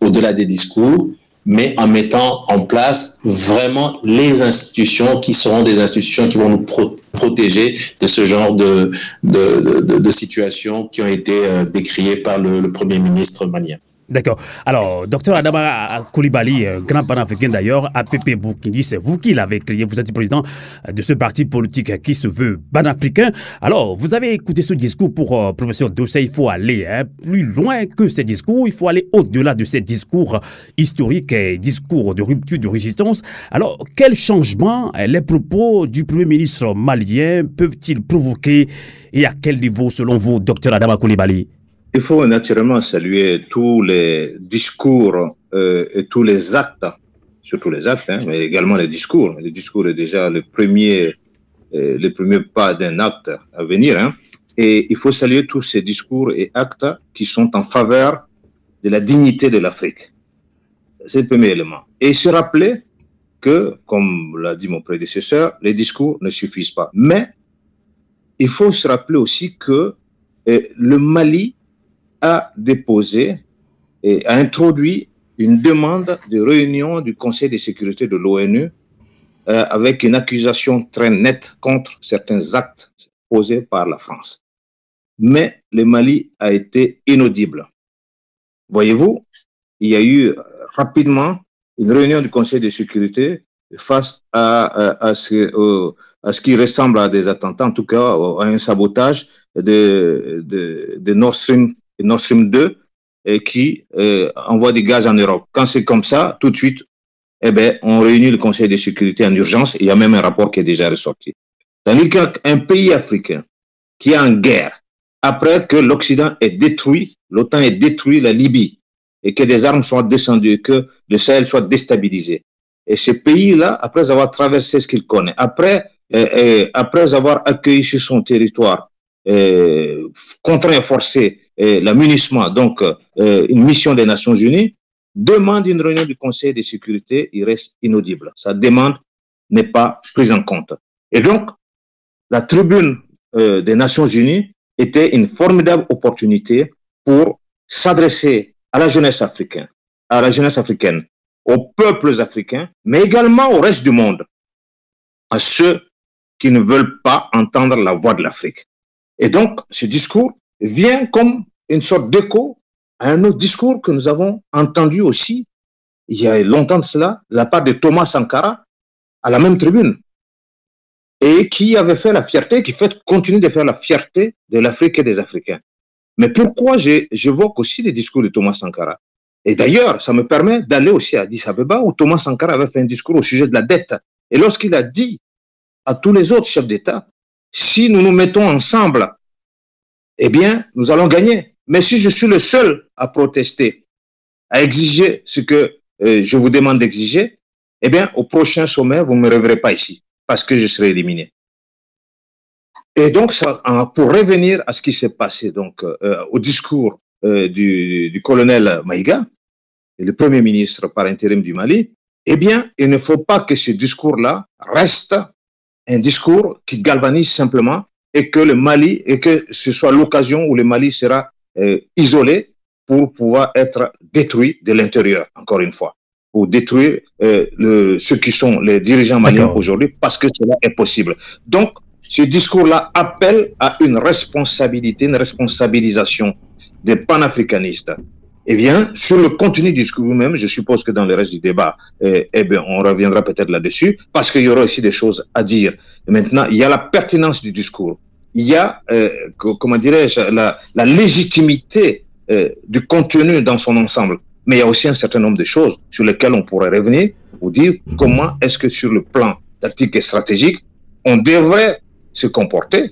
Speaker 2: au-delà des discours, mais en mettant en place vraiment les institutions qui seront des institutions qui vont nous protéger de ce genre de situations qui ont été décriées par le Premier ministre malien.
Speaker 1: D'accord. Alors, docteur Adama Coulibaly, grand panafricain d'ailleurs, APP Boukindi, c'est vous qui l'avez créé, vous êtes président de ce parti politique qui se veut panafricain. Alors, vous avez écouté ce discours pour professeur Dossé, il faut aller plus loin que ces discours, il faut aller au-delà de ces discours historiques et discours de rupture, de résistance. Alors, quel changement les propos du Premier ministre malien peuvent-ils provoquer et à quel niveau, selon vous, docteur Adama Coulibaly?
Speaker 6: Il faut naturellement saluer tous les discours et tous les actes, surtout les actes, hein, mais également les discours. Le discours est déjà le premier pas d'un acte à venir. Hein. Et il faut saluer tous ces discours et actes qui sont en faveur de la dignité de l'Afrique. C'est le premier élément. Et se rappeler que, comme l'a dit mon prédécesseur, les discours ne suffisent pas. Mais il faut se rappeler aussi que le Mali a déposé et a introduit une demande de réunion du Conseil de sécurité de l'ONU avec une accusation très nette contre certains actes posés par la France. Mais le Mali a été inaudible. Voyez-vous, il y a eu rapidement une réunion du Conseil de sécurité face à ce qui ressemble à des attentats, en tout cas à un sabotage de Nord Stream 2 et qui envoie du gaz en Europe. Quand c'est comme ça, tout de suite, eh ben, on réunit le Conseil de sécurité en urgence. Il y a même un rapport qui est déjà ressorti. Tandis qu'un pays africain qui est en guerre, après que l'Occident ait détruit, l'OTAN ait détruit la Libye et que des armes soient descendues, que le Sahel soit déstabilisé. Et ce pays-là, après avoir traversé ce qu'il connaît, après avoir accueilli sur son territoire, contraint et forcé l'amunissement, donc une mission des Nations Unies, demande une réunion du Conseil de sécurité, il reste inaudible. Sa demande n'est pas prise en compte. Et donc, la tribune des Nations Unies était une formidable opportunité pour s'adresser à la jeunesse africaine, aux peuples africains, mais également au reste du monde, à ceux qui ne veulent pas entendre la voix de l'Afrique. Et donc, ce discours vient comme une sorte d'écho à un autre discours que nous avons entendu aussi, il y a longtemps de cela, de la part de Thomas Sankara, à la même tribune, et qui avait fait la fierté, qui continue de faire la fierté de l'Afrique et des Africains. Mais pourquoi j'évoque aussi les discours de Thomas Sankara? Et d'ailleurs, ça me permet d'aller aussi à Addis Abeba, où Thomas Sankara avait fait un discours au sujet de la dette. Et lorsqu'il a dit à tous les autres chefs d'État, si nous nous mettons ensemble, eh bien, nous allons gagner. Mais si je suis le seul à protester, à exiger ce que je vous demande d'exiger, eh bien, au prochain sommet, vous ne me reverrez pas ici, parce que je serai éliminé. Et donc, ça, pour revenir à ce qui s'est passé donc au discours du colonel Maïga, le Premier ministre par intérim du Mali, eh bien, il ne faut pas que ce discours-là reste un discours qui galvanise simplement et que le Mali, et que ce soit l'occasion où le Mali sera isolé pour pouvoir être détruit de l'intérieur, encore une fois, pour détruire ceux qui sont les dirigeants maliens aujourd'hui, parce que cela est possible. Donc, ce discours-là appelle à une responsabilité, une responsabilisation des panafricanistes. Eh bien, sur le contenu du discours même, je suppose que dans le reste du débat, eh bien, on reviendra peut-être là-dessus, parce qu'il y aura aussi des choses à dire. Et maintenant, il y a la pertinence du discours. Il y a, comment dirais-je, la légitimité du contenu dans son ensemble. Mais il y a aussi un certain nombre de choses sur lesquelles on pourrait revenir pour dire comment est-ce que sur le plan tactique et stratégique, on devrait se comporter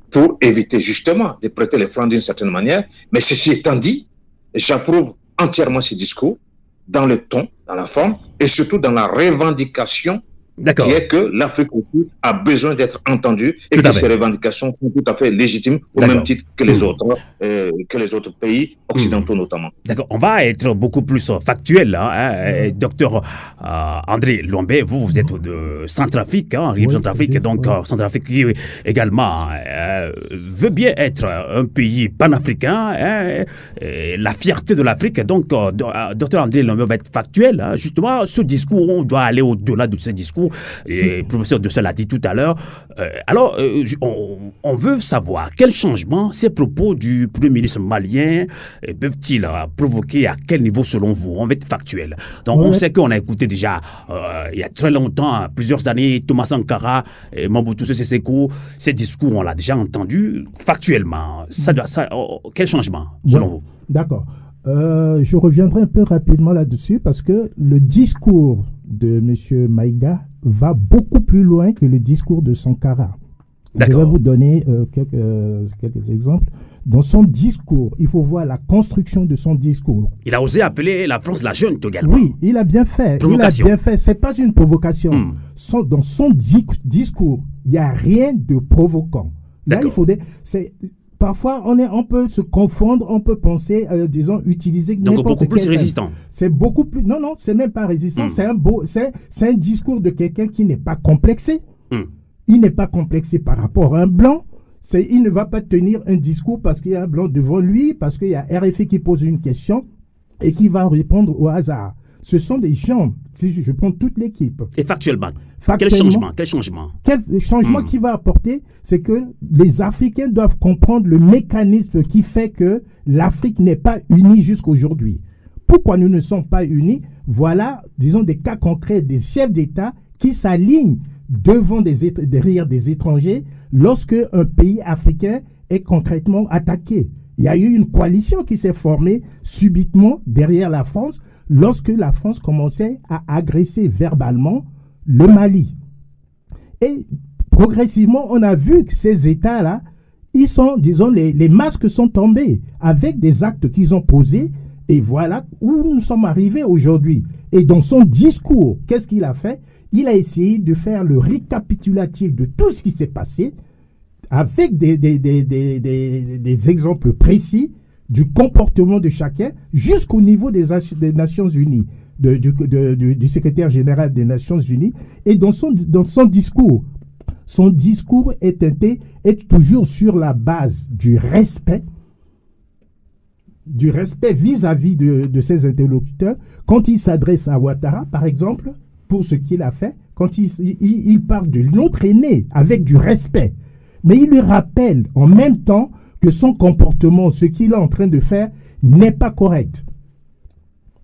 Speaker 6: pour éviter justement de prêter les flancs d'une certaine manière. Mais ceci étant dit, j'approuve entièrement ce discours dans le ton, dans la forme et surtout dans la revendication qui est que l'Afrique aussi a besoin d'être entendue et que ces revendications sont tout à fait légitimes au même titre que les autres pays occidentaux notamment.
Speaker 1: D'accord, on va être beaucoup plus factuel là, docteur André Lombé, vous êtes de Centrafrique, Rive Centrafrique, donc Centrafrique qui également veut bien être un pays panafricain, la fierté de l'Afrique, donc docteur André Lombé va être factuel, justement ce discours, on doit aller au-delà de ce discours. Et le professeur de l'a dit tout à l'heure. Alors, on veut savoir quel changement ces propos du Premier ministre malien peuvent-ils provoquer, à quel niveau selon vous? On va être factuel. Donc, on sait qu'on a écouté déjà, il y a très longtemps, plusieurs années, Thomas Sankara et Mobutu Sese Seko, ces discours, on l'a déjà entendu factuellement. Quel changement selon vous?
Speaker 4: D'accord. Je reviendrai un peu rapidement là-dessus parce que le discours de M. Maïga va beaucoup plus loin que le discours de Sankara. Je vais vous donner quelques exemples. Dans son discours, il faut voir la construction de son discours.
Speaker 1: Il a osé appeler la France la junte également.
Speaker 4: Oui, il a bien fait.
Speaker 1: Provocation.
Speaker 4: Il a bien fait. Ce n'est pas une provocation. Dans son discours, il n'y a rien de provoquant. Là, il faut parfois, on peut se confondre, on peut penser, disons, utiliser
Speaker 1: donc beaucoup plus résistant.
Speaker 4: C'est beaucoup plus... Non, c'est même pas résistant. C'est un discours de quelqu'un qui n'est pas complexé. Il n'est pas complexé par rapport à un blanc. Il ne va pas tenir un discours parce qu'il y a un blanc devant lui, parce qu'il y a RFI qui pose une question et qui va répondre au hasard. Ce sont des gens, si je prends toute l'équipe.
Speaker 1: Et factuellement, quel changement
Speaker 4: Quel changement qu'il va apporter, c'est que les Africains doivent comprendre le mécanisme qui fait que l'Afrique n'est pas unie jusqu'aujourd'hui. Pourquoi nous ne sommes pas unis? Voilà, disons, des cas concrets des chefs d'État qui s'alignent derrière des étrangers lorsque un pays africain est concrètement attaqué. Il y a eu une coalition qui s'est formée subitement derrière la France lorsque la France commençait à agresser verbalement le Mali. Et progressivement, on a vu que ces États-là, ils sont, disons, les masques sont tombés avec des actes qu'ils ont posés. Et voilà où nous sommes arrivés aujourd'hui. Et dans son discours, qu'est-ce qu'il a fait? Il a essayé de faire le récapitulatif de tout ce qui s'est passé avec des exemples précis du comportement de chacun jusqu'au niveau des Nations Unies, du secrétaire général des Nations Unies. Et dans son discours est toujours sur la base du respect vis-à-vis de ses interlocuteurs. Quand il s'adresse à Ouattara, par exemple, pour ce qu'il a fait, quand il parle de notre aîné avec du respect, mais il lui rappelle en même temps que son comportement, ce qu'il est en train de faire, n'est pas correct.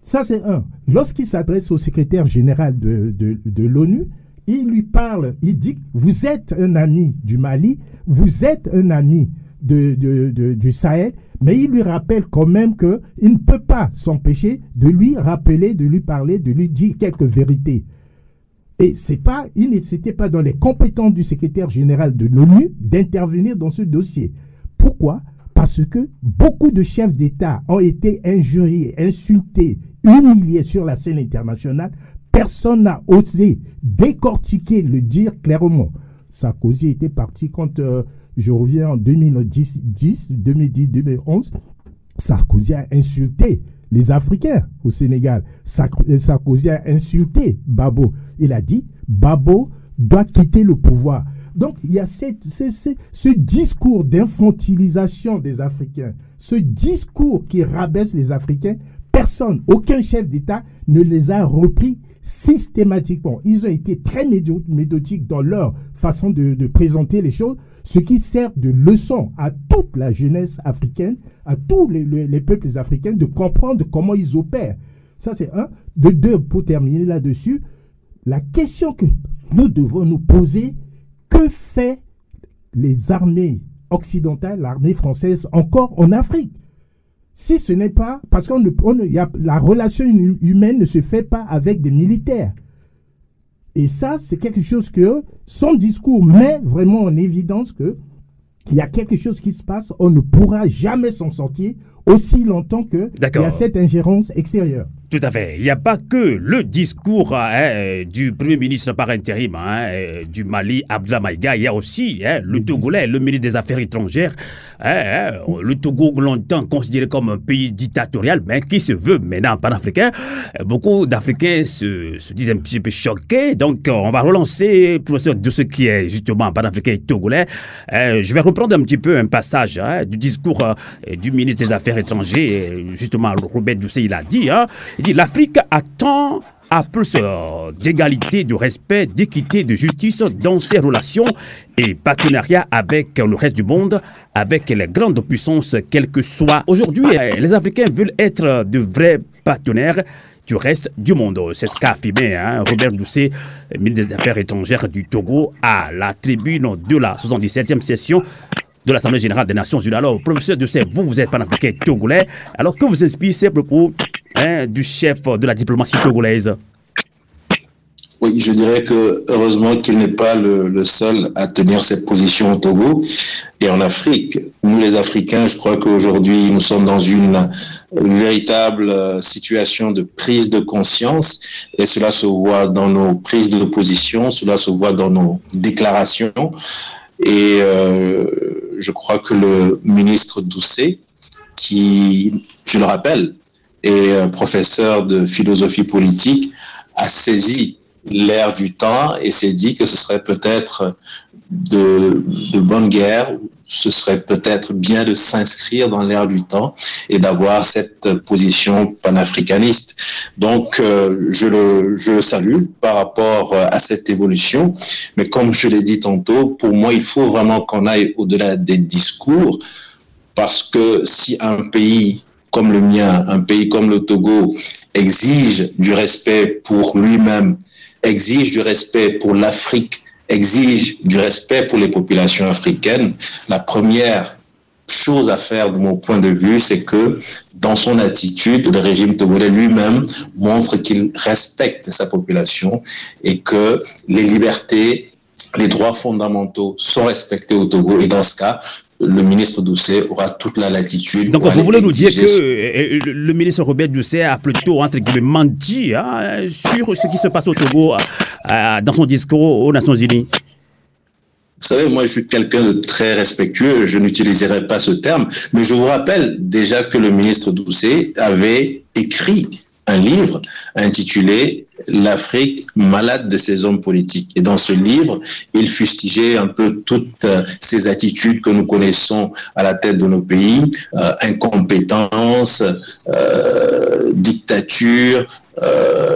Speaker 4: Ça, c'est un. Lorsqu'il s'adresse au secrétaire général de l'ONU, il lui parle, il dit, vous êtes un ami du Mali, vous êtes un ami du Sahel, mais il lui rappelle quand même qu'il ne peut pas s'empêcher de lui rappeler, de lui parler, de lui dire quelques vérités. Et c'était pas dans les compétences du secrétaire général de l'ONU d'intervenir dans ce dossier. Pourquoi? Parce que beaucoup de chefs d'État ont été injuriés, insultés, humiliés sur la scène internationale. Personne n'a osé décortiquer, le dire clairement. Sarkozy était parti quand... je reviens en 2010-2011, Sarkozy a insulté les Africains au Sénégal. Sarkozy a insulté Babo. Il a dit, Babo doit quitter le pouvoir. Donc, il y a ce discours d'infantilisation des Africains, ce discours qui rabaisse les Africains. Personne, aucun chef d'État ne les a repris systématiquement. Ils ont été très méthodiques dans leur façon de présenter les choses, ce qui sert de leçon à toute la jeunesse africaine, à tous les peuples africains, de comprendre comment ils opèrent. Ça, c'est un. De deux, pour terminer là-dessus, la question que nous devons nous poser, que fait les armées occidentales, l'armée française, encore en Afrique? Si ce n'est pas, parce que la relation humaine ne se fait pas avec des militaires. Et ça, c'est quelque chose que son discours met vraiment en évidence qu'il y a quelque chose qui se passe, on ne pourra jamais s'en sortir aussi longtemps qu'il y a cette ingérence extérieure.
Speaker 1: Tout à fait. Il n'y a pas que le discours du Premier ministre par intérim du Mali, Abdoulaye Maïga. Il y a aussi le Togolais, le ministre des Affaires étrangères. Le Togo, longtemps considéré comme un pays dictatorial, mais qui se veut maintenant panafricain. Beaucoup d'Africains se disent un petit peu choqués. Donc, on va relancer, professeur, de ce qui est justement panafricain et togolais. Je vais reprendre un petit peu un passage du discours du ministre des Affaires étrangères. Justement, Robert Doucet, il a dit, il dit, l'Afrique attend à plus d'égalité, de respect, d'équité, de justice dans ses relations et partenariats avec le reste du monde, avec les grandes puissances, quelles que soient. Aujourd'hui, les Africains veulent être de vrais partenaires du reste du monde. C'est ce qu'a affirmé Robert Doucet, ministre des Affaires étrangères du Togo, à la tribune de la 77e session de l'Assemblée générale des Nations Unies. Alors, professeur Doucet, vous êtes panafricain togolais. Alors, que vous inspire ces propos du chef de la diplomatie togolaise?
Speaker 2: Oui, je dirais que heureusement qu'il n'est pas le seul à tenir cette position au Togo et en Afrique. Nous, les Africains, je crois qu'aujourd'hui, nous sommes dans une véritable situation de prise de conscience et cela se voit dans nos prises de position, cela se voit dans nos déclarations et je crois que le ministre Doucet, qui, je le rappelle, est professeur de philosophie politique, a saisi l'ère du temps et s'est dit que ce serait peut-être de bonne guerre, ce serait peut-être bien de s'inscrire dans l'ère du temps et d'avoir cette position panafricaniste. Donc, je le salue par rapport à cette évolution, mais comme je l'ai dit tantôt, pour moi, il faut vraiment qu'on aille au-delà des discours, parce que si un pays comme le mien, un pays comme le Togo, exige du respect pour lui-même, exige du respect pour l'Afrique, exige du respect pour les populations africaines, la première chose à faire de mon point de vue, c'est que dans son attitude, le régime togolais lui-même montre qu'il respecte sa population et que les libertés, les droits fondamentaux sont respectés au Togo. Et dans ce cas, le ministre Doucet aura toute la latitude.
Speaker 1: Donc vous voulez nous dire que le ministre Robert Doucet a plutôt, entre guillemets, menti sur ce qui se passe au Togo dans son discours aux Nations Unies?
Speaker 2: Vous savez, moi, je suis quelqu'un de très respectueux, je n'utiliserai pas ce terme, mais je vous rappelle déjà que le ministre Doucet avait écrit un livre intitulé « L'Afrique malade de ses hommes politiques ». Et dans ce livre, il fustigeait un peu toutes ces attitudes que nous connaissons à la tête de nos pays, incompétence, dictature,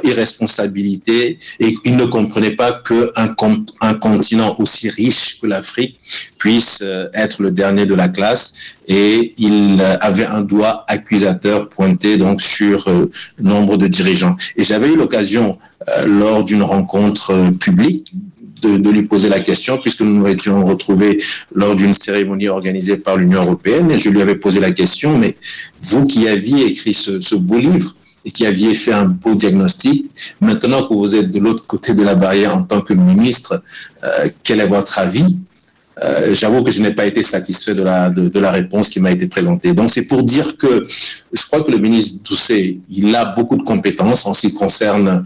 Speaker 2: irresponsabilité, et il ne comprenait pas qu'un continent aussi riche que l'Afrique puisse être le dernier de la classe, et il avait un doigt accusateur pointé donc sur nombre de dirigeants. Et j'avais eu l'occasion lors d'une rencontre publique de lui poser la question, puisque nous nous étions retrouvés lors d'une cérémonie organisée par l'Union européenne, et je lui avais posé la question, mais vous qui aviez écrit ce beau livre et qui aviez fait un beau diagnostic, maintenant que vous êtes de l'autre côté de la barrière en tant que ministre, quel est votre avis? J'avoue que je n'ai pas été satisfait de la réponse qui m'a été présentée. Donc c'est pour dire que je crois que le ministre Doucet, il a beaucoup de compétences en ce qui concerne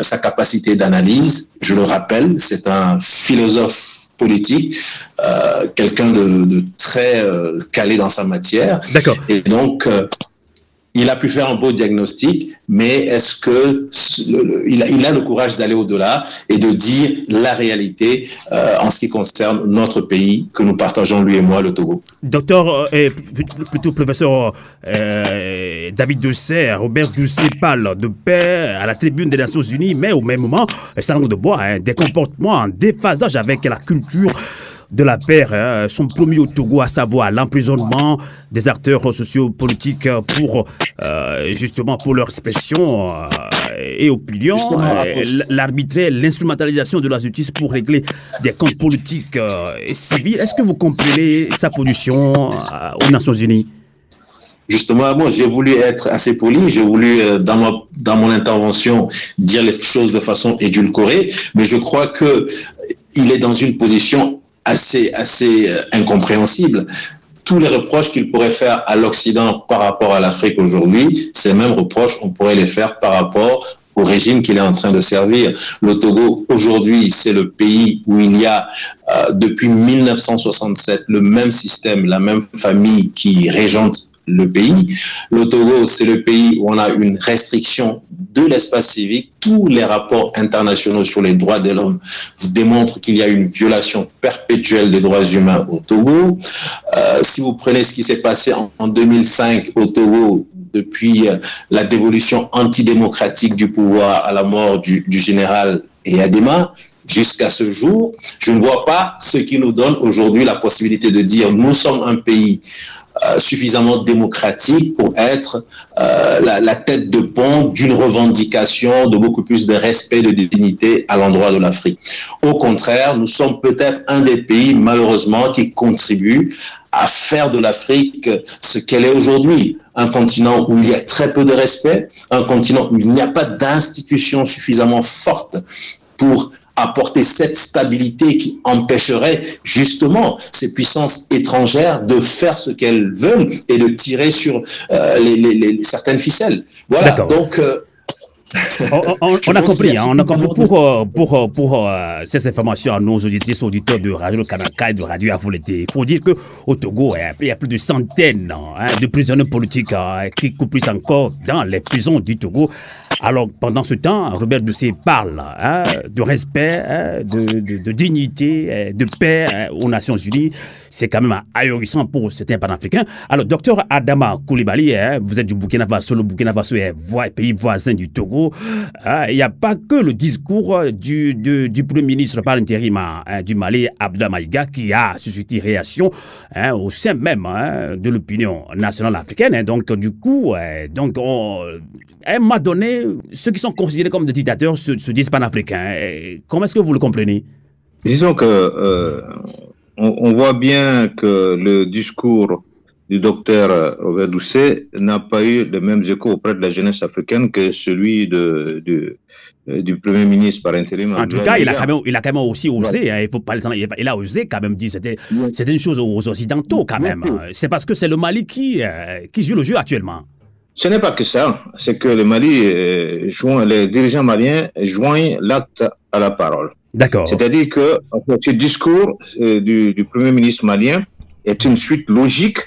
Speaker 2: sa capacité d'analyse. Je le rappelle, c'est un philosophe politique, quelqu'un de très calé dans sa matière.
Speaker 1: D'accord.
Speaker 2: Et donc il a pu faire un beau diagnostic, mais est-ce que il a le courage d'aller au-delà et de dire la réalité en ce qui concerne notre pays que nous partageons, lui et moi, le Togo?
Speaker 1: Docteur, plutôt professeur David Doucet, Robert Doucet parle de paix à la tribune des Nations Unies, mais au même moment, ça langue de bois, des comportements en déphasage avec la culture de la paix sont promis au Togo, à savoir l'emprisonnement des acteurs sociopolitiques pour justement pour leur expression et opinion, l'arbitraire, l'instrumentalisation de la justice pour régler des comptes politiques et civils. Est-ce que vous comprenez sa position aux Nations Unies?
Speaker 2: Justement, moi, j'ai voulu être assez poli, j'ai voulu, dans mon intervention, dire les choses de façon édulcorée, mais je crois que il est dans une position assez incompréhensible. Tous les reproches qu'il pourrait faire à l'Occident par rapport à l'Afrique aujourd'hui, ces mêmes reproches, on pourrait les faire par rapport au régime qu'il est en train de servir. Le Togo, aujourd'hui, c'est le pays où il y a, depuis 1967, le même système, la même famille qui régente le pays. Le Togo, c'est le pays où on a une restriction de l'espace civique. Tous les rapports internationaux sur les droits de l'homme démontrent qu'il y a une violation perpétuelle des droits humains au Togo. Si vous prenez ce qui s'est passé en 2005 au Togo, depuis la dévolution antidémocratique du pouvoir à la mort du général Eyadema, jusqu'à ce jour, je ne vois pas ce qui nous donne aujourd'hui la possibilité de dire nous sommes un pays suffisamment démocratique pour être la tête de pont d'une revendication de beaucoup plus de respect, de dignité à l'endroit de l'Afrique. Au contraire, nous sommes peut-être un des pays, malheureusement, qui contribue à faire de l'Afrique ce qu'elle est aujourd'hui. Un continent où il y a très peu de respect, un continent où il n'y a pas d'institutions suffisamment fortes pour apporter cette stabilité qui empêcherait justement ces puissances étrangères de faire ce qu'elles veulent et de tirer sur certaines ficelles. Voilà, donc...
Speaker 1: on a compris, on a compris pour ces informations à nos auditrices, auditeurs de Radio Kanaka et de Radio Afro-L'été. Il faut dire qu'au Togo, il y a plus de centaines de prisonniers politiques qui coupent encore dans les prisons du Togo. Alors, pendant ce temps, Robert Doucet parle de respect, de dignité, de paix aux Nations Unies. C'est quand même ahurissant pour certains panafricains. Alors, docteur Adama Coulibaly, vous êtes du Burkina Faso. Le Burkina Faso est pays voisin du Togo. Il n'y a pas que le discours du Premier ministre par intérim du Mali, Abdoulaye Maïga, qui a suscité réaction au sein même de l'opinion nationale africaine. Donc, du coup, à un moment donné, ceux qui sont considérés comme des dictateurs se disent panafricains. Comment est-ce que vous le comprenez?
Speaker 6: Disons que on voit bien que le discours du docteur Robert Doucet n'a pas eu les mêmes échos auprès de la jeunesse africaine que celui du Premier ministre par intérim.
Speaker 1: En tout cas, il a quand même aussi osé, il faut pas il a osé quand même dire, c'était une chose aux Occidentaux quand même. C'est parce que c'est le Mali qui joue le jeu actuellement.
Speaker 6: Ce n'est pas que ça, c'est que le Mali, les dirigeants maliens joignent l'acte à la parole.
Speaker 1: D'accord.
Speaker 6: C'est-à-dire que ce discours du Premier ministre malien est une suite logique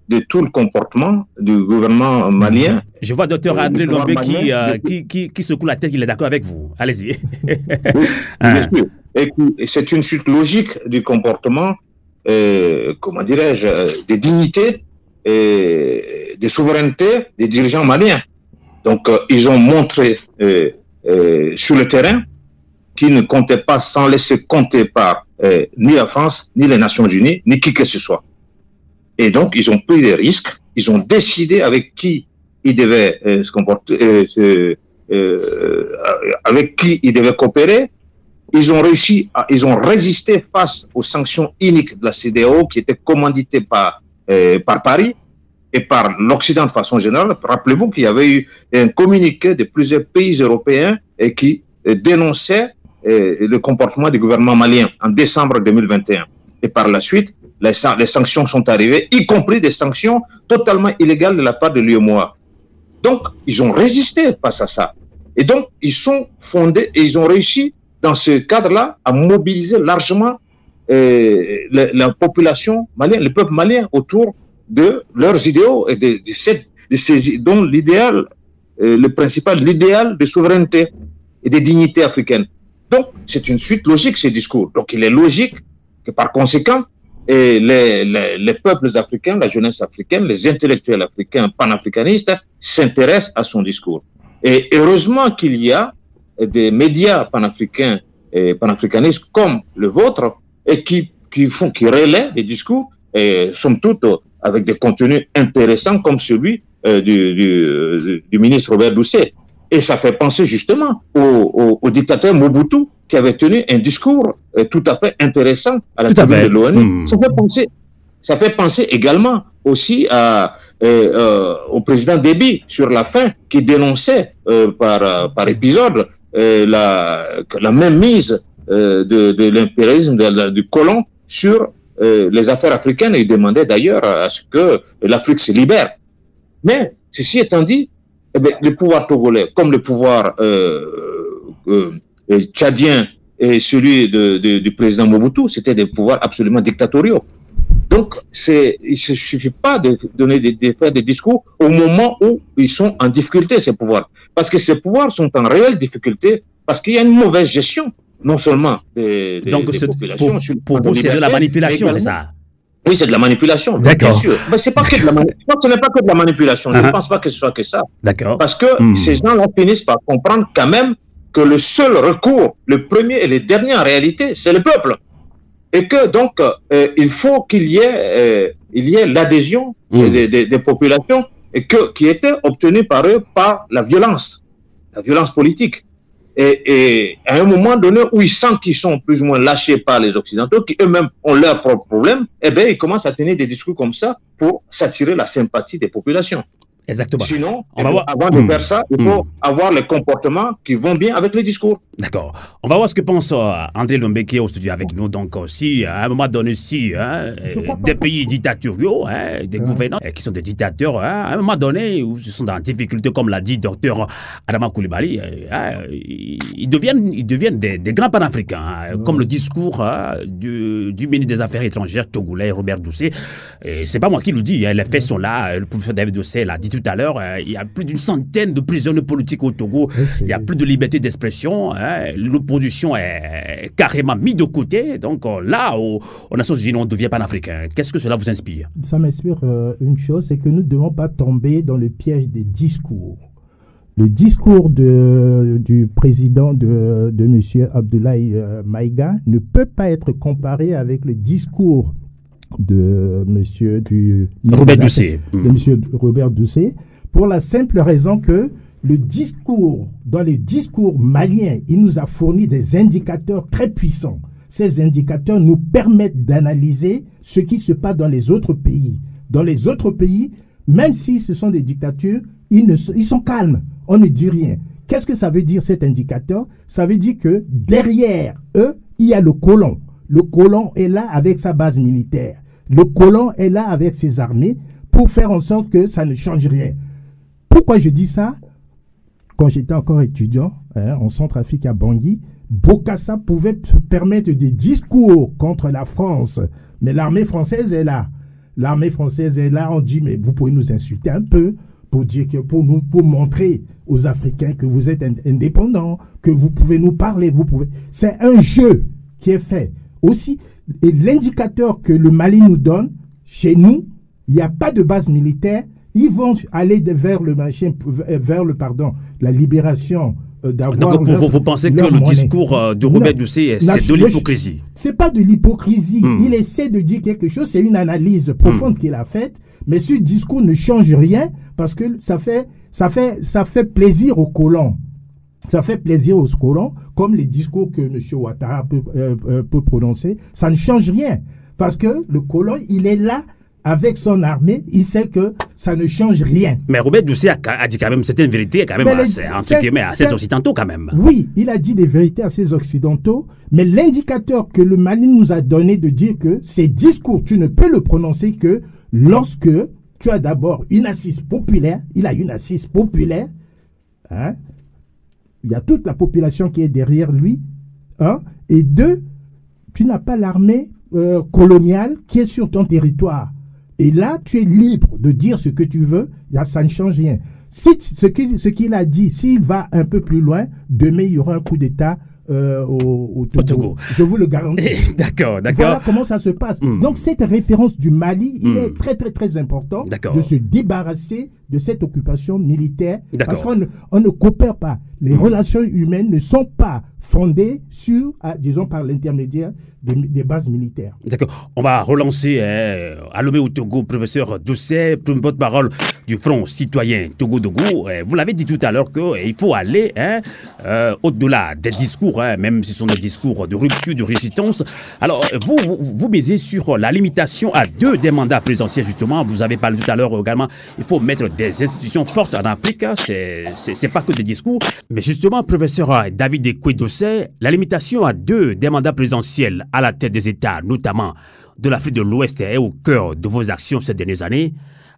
Speaker 6: de tout le comportement du gouvernement malien.
Speaker 1: Je vois Dr André Lombé qui secoue la tête, il est d'accord avec vous. Allez-y.
Speaker 6: Oui, bien sûr. Et c'est une suite logique du comportement, comment dirais-je, des dignités et des souverainetés des dirigeants maliens. Donc, ils ont montré sur le terrain qu'ils ne comptaient pas sans laisser compter par ni la France, ni les Nations Unies, ni qui que ce soit. Et donc, ils ont pris des risques, ils ont décidé avec qui ils devaient se comporter, avec qui ils devaient coopérer. Ils ont résisté face aux sanctions iniques de la CEDEAO qui étaient commanditées par Paris et par l'Occident de façon générale. Rappelez-vous qu'il y avait eu un communiqué de plusieurs pays européens qui dénonçait le comportement du gouvernement malien en décembre 2021. Et par la suite, les sanctions sont arrivées, y compris des sanctions totalement illégales de la part de l'UEMOA. Donc, ils ont résisté face à ça. Et donc, ils sont fondés et ils ont réussi, dans ce cadre-là, à mobiliser largement la population malienne, le peuple malien, autour de leurs idéaux et dont l'idéal, le principal, l'idéal de souveraineté et de dignité africaine. Donc, c'est une suite logique, ces discours. Donc, il est logique que, par conséquent, les peuples africains, la jeunesse africaine, les intellectuels africains panafricanistes s'intéressent à son discours. Et heureusement qu'il y a des médias panafricains et panafricanistes comme le vôtre et qui relaient les discours et somme toute avec des contenus intéressants comme celui du ministre Robert Doucet. Et ça fait penser justement au dictateur Mobutu qui avait tenu un discours tout à fait intéressant à la tribune de l'ONU. Ça fait penser également aussi au président Déby sur la faim qui dénonçait par épisode la mainmise de l'impérialisme du colon sur les affaires africaines et il demandait d'ailleurs à ce que l'Afrique se libère. Mais ceci étant dit, le pouvoir togolais, comme le pouvoir tchadien et celui du président Mobutu, c'était des pouvoirs absolument dictatoriaux. Donc, il ne suffit pas de faire des discours au moment où ils sont en difficulté, ces pouvoirs. Parce que ces pouvoirs sont en réelle difficulté, parce qu'il y a une mauvaise gestion, non seulement des populations.
Speaker 1: Pour vous, c'est de la manipulation, c'est ça?
Speaker 6: Oui, c'est de la manipulation, bien sûr. Mais ce n'est pas que de la manipulation. Je ne pense pas que ce soit que ça.
Speaker 1: D'accord.
Speaker 6: Parce que ces gens-là finissent par comprendre quand même que le seul recours, le premier et le dernier en réalité, c'est le peuple. Et que donc, il faut qu'il y ait l'adhésion des populations et qui était obtenue par eux par la violence politique. Et à un moment donné où ils sentent qu'ils sont plus ou moins lâchés par les Occidentaux, qui eux-mêmes ont leurs propres problèmes, eh bien, ils commencent à tenir des discours comme ça pour s'attirer la sympathie des populations.
Speaker 1: Exactement.
Speaker 6: Sinon, avant de faire ça, il faut avoir les comportements qui vont bien avec les discours.
Speaker 1: D'accord. On va voir ce que pense André Lombe qui est au studio avec nous. Donc, si à un moment donné, si des pays dictatoriaux, des gouvernants qui sont des dictateurs, à un moment donné, où ils sont en difficulté, comme l'a dit docteur Adama Coulibaly, ils deviennent des grands panafricains, comme le discours du ministre des Affaires étrangères togolais, Robert Doucet. C'est pas moi qui le dis, les faits sont là. Le professeur David Doucet l'a dit tout à l'heure, il y a plus d'une centaine de prisonniers politiques au Togo, il n'y a plus de liberté d'expression, l'opposition est carrément mise de côté, donc là, aux Nations Unies, on devient panafricain. Qu'est-ce que cela vous inspire?
Speaker 4: Ça m'inspire une chose, c'est que nous ne devons pas tomber dans le piège des discours. Le discours du président de M. Abdoulaye Maïga ne peut pas être comparé avec le discours de monsieur
Speaker 1: Robert Doucet.
Speaker 4: Robert Doucet, pour la simple raison que dans les discours maliens, il nous a fourni des indicateurs très puissants. Ces indicateurs nous permettent d'analyser ce qui se passe dans les autres pays. Dans les autres pays, même si ce sont des dictatures, ils sont calmes, on ne dit rien. Qu'est-ce que ça veut dire cet indicateur? Ça veut dire que derrière eux, il y a le colon. Le colon est là avec sa base militaire. Le colon est là avec ses armées pour faire en sorte que ça ne change rien. Pourquoi je dis ça? Quand j'étais encore étudiant en Centrafrique à Bangui, Bokassa pouvait se permettre des discours contre la France. Mais l'armée française est là. L'armée française est là. On dit, mais vous pouvez nous insulter un peu pour dire que pour montrer aux Africains que vous êtes indépendants, que vous pouvez nous parler. C'est un jeu qui est fait. Aussi, et l'indicateur que le Mali nous donne, chez nous, il n'y a pas de base militaire. Ils vont aller vers la libération d'avoir.
Speaker 1: Donc, vous pensez que le discours de Robert Doucet, c'est de l'hypocrisie?
Speaker 4: C'est pas de l'hypocrisie. Il essaie de dire quelque chose, c'est une analyse profonde qu'il a faite, mais ce discours ne change rien parce que ça fait plaisir aux colons. Ça fait plaisir aux colons, comme les discours que M. Ouattara peut prononcer. Ça ne change rien. Parce que le colon, il est là avec son armée, il sait que ça ne change rien.
Speaker 1: Mais Robert Doucet a dit quand même certaines vérités, quand même, assez occidentaux quand même.
Speaker 4: Oui, il a dit des vérités assez occidentaux, mais l'indicateur que le Mali nous a donné de dire que ces discours, tu ne peux le prononcer que lorsque tu as d'abord une assise populaire, il a une assise populaire, il y a toute la population qui est derrière lui. Et deux, tu n'as pas l'armée coloniale qui est sur ton territoire. Et là, tu es libre de dire ce que tu veux. Ça ne change rien. Ce qu'il a dit, s'il va un peu plus loin, demain, il y aura un coup d'État au Togo. Je vous le garantis.
Speaker 1: D'accord.
Speaker 4: Voilà comment ça se passe. Donc, cette référence du Mali, il est très, très, très important de se débarrasser de cette occupation militaire. Parce qu'on ne coopère pas. Les relations humaines ne sont pas fondées sur, disons, par l'intermédiaire des bases militaires.
Speaker 1: D'accord. On va relancer à Lomé au Togo, professeur Doucet, porte-parole du Front citoyen Togo-Dogo. Vous l'avez dit tout à l'heure qu'il faut aller au-delà des discours, même si ce sont des discours de rupture, de résistance. Alors, vous misez sur la limitation à 2 des mandats présidentiels, justement. Vous avez parlé tout à l'heure également, il faut mettre des institutions fortes en Afrique. C'est pas que des discours. Mais justement, professeur David Doucet, la limitation à 2 des mandats présidentiels à la tête des États, notamment de l'Afrique de l'Ouest, est au cœur de vos actions ces dernières années.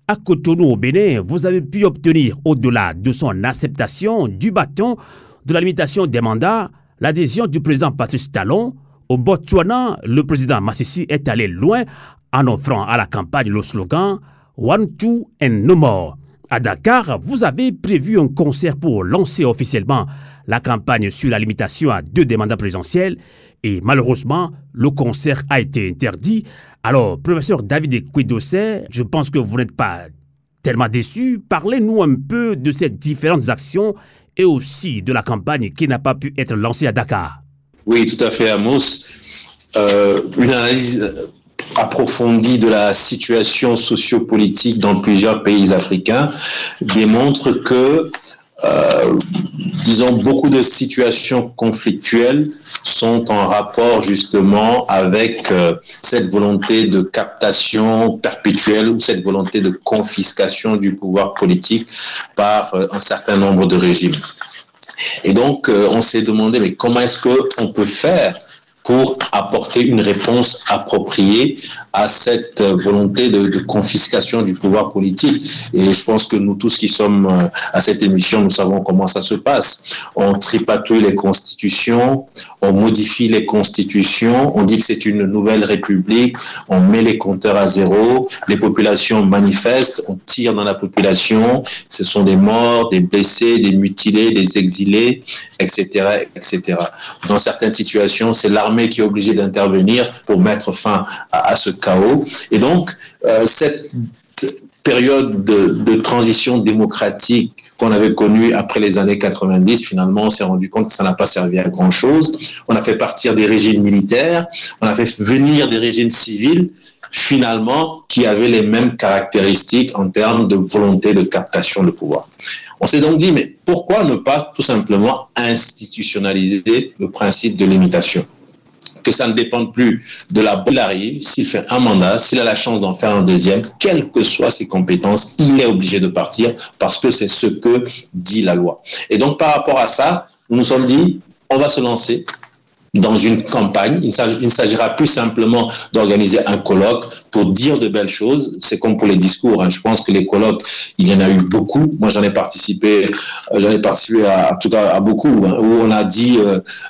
Speaker 1: À Cotonou, au Bénin, vous avez pu obtenir, au-delà de son acceptation du bâton de la limitation des mandats, l'adhésion du président Patrice Talon. Au Botswana, le président Masisi est allé loin en offrant à la campagne le slogan « One, Two and No More ». À Dakar, vous avez prévu un concert pour lancer officiellement la campagne sur la limitation à 2 des mandats présidentiels et malheureusement, le concert a été interdit. Alors, professeur David Doucet, je pense que vous n'êtes pas tellement déçu. Parlez-nous un peu de ces différentes actions et aussi de la campagne qui n'a pas pu être lancée à Dakar.
Speaker 2: Oui, tout à fait, Amos. Une analyse approfondie de la situation sociopolitique dans plusieurs pays africains démontre que disons, beaucoup de situations conflictuelles sont en rapport justement avec cette volonté de captation perpétuelle ou cette volonté de confiscation du pouvoir politique par un certain nombre de régimes. Et donc, on s'est demandé, mais comment est-ce qu'on peut faire pour apporter une réponse appropriée à cette volonté de confiscation du pouvoir politique. Et je pense que nous tous qui sommes à cette émission, nous savons comment ça se passe. On tripatouille les constitutions, on modifie les constitutions, on dit que c'est une nouvelle république, on met les compteurs à zéro, les populations manifestent, on tire dans la population, ce sont des morts, des blessés, des mutilés, des exilés, etc., etc. Dans certaines situations, c'est l'armée qui est obligée d'intervenir pour mettre fin à ce chaos. Et donc, cette période de transition démocratique qu'on avait connue après les années 90, finalement, on s'est rendu compte que ça n'a pas servi à grand-chose. On a fait partir des régimes militaires, on a fait venir des régimes civils, finalement, qui avaient les mêmes caractéristiques en termes de volonté de captation de pouvoir. On s'est donc dit, mais pourquoi ne pas tout simplement institutionnaliser le principe de l'imitation ? Que ça ne dépende plus de la bonne arrive, s'il fait un mandat, s'il a la chance d'en faire un deuxième, quelles que soient ses compétences, il est obligé de partir parce que c'est ce que dit la loi. Et donc, par rapport à ça, nous nous sommes dit, on va se lancer dans une campagne. Il ne s'agira plus simplement d'organiser un colloque pour dire de belles choses. C'est comme pour les discours. Hein. Je pense que les colloques, il y en a eu beaucoup. Moi, j'en ai participé à beaucoup, hein, où on a dit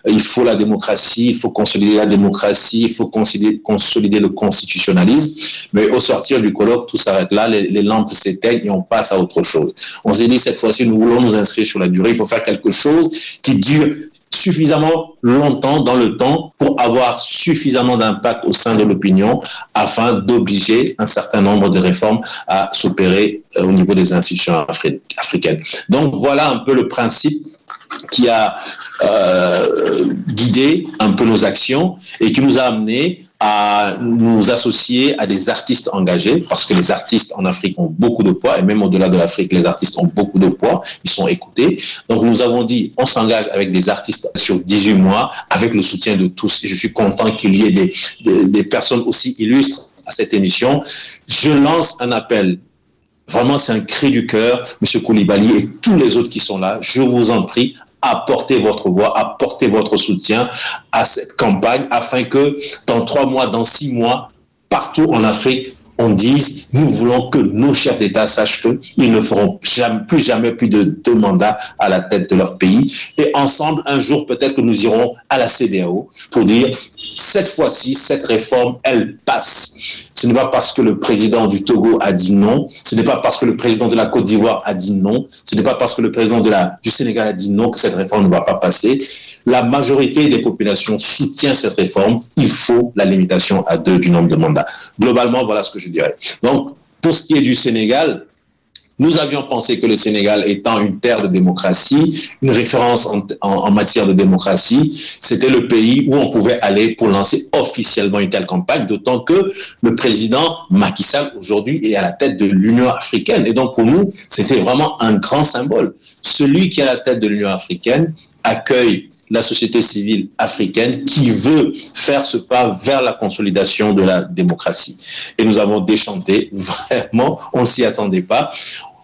Speaker 2: il faut la démocratie, il faut consolider la démocratie, il faut consolider le constitutionnalisme. Mais au sortir du colloque, tout s'arrête là, les lampes s'éteignent et on passe à autre chose. On s'est dit, cette fois-ci, nous voulons nous inscrire sur la durée. Il faut faire quelque chose qui dure suffisamment longtemps dans le temps pour avoir suffisamment d'impact au sein de l'opinion afin d'obliger un certain nombre de réformes à s'opérer au niveau des institutions africaines. Donc voilà un peu le principe qui a guidé un peu nos actions et qui nous a amené à nous associer à des artistes engagés, parce que les artistes en Afrique ont beaucoup de poids, et même au-delà de l'Afrique, les artistes ont beaucoup de poids, ils sont écoutés. Donc nous avons dit, on s'engage avec des artistes sur 18 mois, avec le soutien de tous. Et je suis content qu'il y ait des personnes aussi illustres à cette émission. Je lance un appel. Vraiment, c'est un cri du cœur, M. Koulibaly et tous les autres qui sont là. Je vous en prie, apportez votre voix, apportez votre soutien à cette campagne afin que dans 3 mois, dans 6 mois, partout en Afrique, on dise, nous voulons que nos chefs d'État sachent qu'ils ne feront plus jamais de 2 mandats à la tête de leur pays. Et ensemble, un jour, peut-être que nous irons à la CEDEAO pour dire, cette fois-ci, cette réforme, elle passe. Ce n'est pas parce que le président du Togo a dit non, ce n'est pas parce que le président de la Côte d'Ivoire a dit non, ce n'est pas parce que le président du Sénégal a dit non que cette réforme ne va pas passer. La majorité des populations soutient cette réforme. Il faut la limitation à 2 du nombre de mandats. Globalement, voilà ce que je dirais. Donc, pour ce qui est du Sénégal, nous avions pensé que le Sénégal étant une terre de démocratie, une référence en matière de démocratie, c'était le pays où on pouvait aller pour lancer officiellement une telle campagne, d'autant que le président Macky Sall aujourd'hui est à la tête de l'Union africaine. Et donc pour nous, c'était vraiment un grand symbole. Celui qui est à la tête de l'Union africaine accueille la société civile africaine qui veut faire ce pas vers la consolidation de la démocratie. Et nous avons déchanté, vraiment, on ne s'y attendait pas.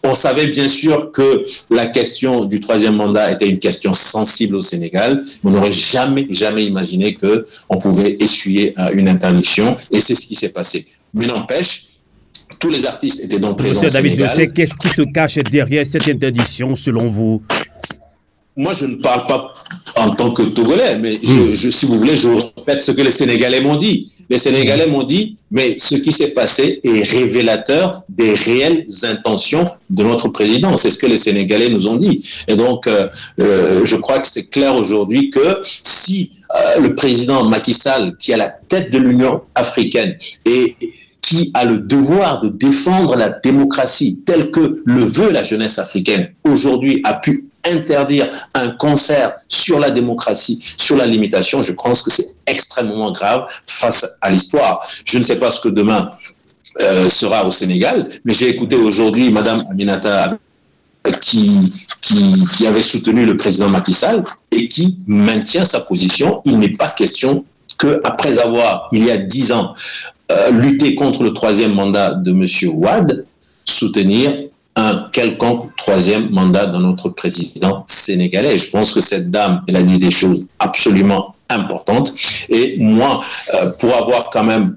Speaker 2: On savait bien sûr que la question du 3e mandat était une question sensible au Sénégal. On n'aurait jamais imaginé qu'on pouvait essuyer une interdiction. Et c'est ce qui s'est passé. Mais n'empêche, tous les artistes étaient donc présents au Sénégal.
Speaker 1: Monsieur David Dossé, qu'est-ce qui se cache derrière cette interdiction selon vous ?
Speaker 2: Moi, je ne parle pas en tant que Togolais, mais si vous voulez, je répète ce que les Sénégalais m'ont dit. Les Sénégalais m'ont dit, mais ce qui s'est passé est révélateur des réelles intentions de notre président. C'est ce que les Sénégalais nous ont dit. Et donc, je crois que c'est clair aujourd'hui que si le président Macky Sall, qui est à la tête de l'Union africaine et qui a le devoir de défendre la démocratie telle que le veut la jeunesse africaine, aujourd'hui a pu interdire un concert sur la démocratie, sur la limitation, je pense que c'est extrêmement grave face à l'histoire. Je ne sais pas ce que demain sera au Sénégal, mais j'ai écouté aujourd'hui Madame Aminata qui avait soutenu le président Macky Sall et qui maintient sa position. Il n'est pas question qu'après avoir, il y a 10 ans, lutté contre le 3e mandat de M. Wade, soutenir un quelconque 3e mandat de notre président sénégalais. Je pense que cette dame, elle a dit des choses absolument importantes. Et moi, pour avoir quand même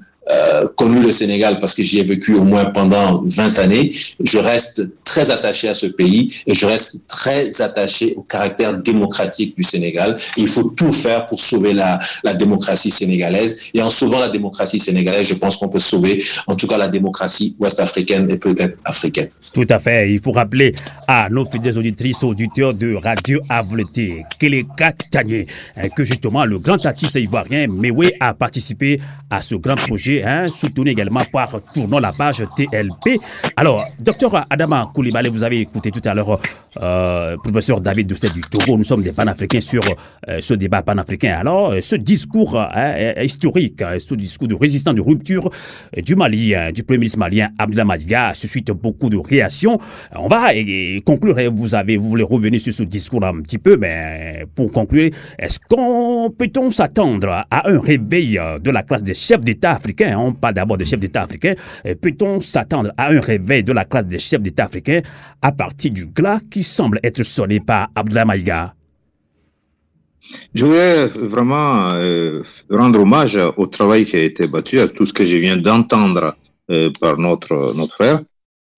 Speaker 2: connu le Sénégal, parce que j'y ai vécu au moins pendant 20 années, je reste très attaché à ce pays et je reste très attaché au caractère démocratique du Sénégal. Il faut tout faire pour sauver la démocratie sénégalaise. Et en sauvant la démocratie sénégalaise, je pense qu'on peut sauver en tout cas la démocratie ouest-africaine et peut-être africaine.
Speaker 1: Tout à fait. Il faut rappeler à nos fidèles auditrices, auditeurs de Radio Avleté, Keleka Tagné, que justement le grand artiste ivoirien Mewe a participé à ce grand projet, soutenu également par Tournons la page TLP. Alors, docteur Adama Coulibaly, vous avez écouté tout à l'heure professeur David Doucet du Togo. Nous sommes des panafricains sur ce débat panafricain. Alors, ce discours historique, ce discours de résistance, de rupture du Mali, du premier ministre malien Abdoulaye Maïga, suscite beaucoup de réactions. On va conclure. Vous voulez revenir sur ce discours un petit peu, mais pour conclure, peut-on s'attendre à un réveil de la classe des chefs d'État africains? On parle d'abord des chefs d'État africains. Peut-on s'attendre à un réveil de la classe des chefs d'État africains à partir du glas qui semble être sonné par Abdoulaye Maïga?
Speaker 6: Je voudrais vraiment rendre hommage au travail qui a été battu, à tout ce que je viens d'entendre par notre frère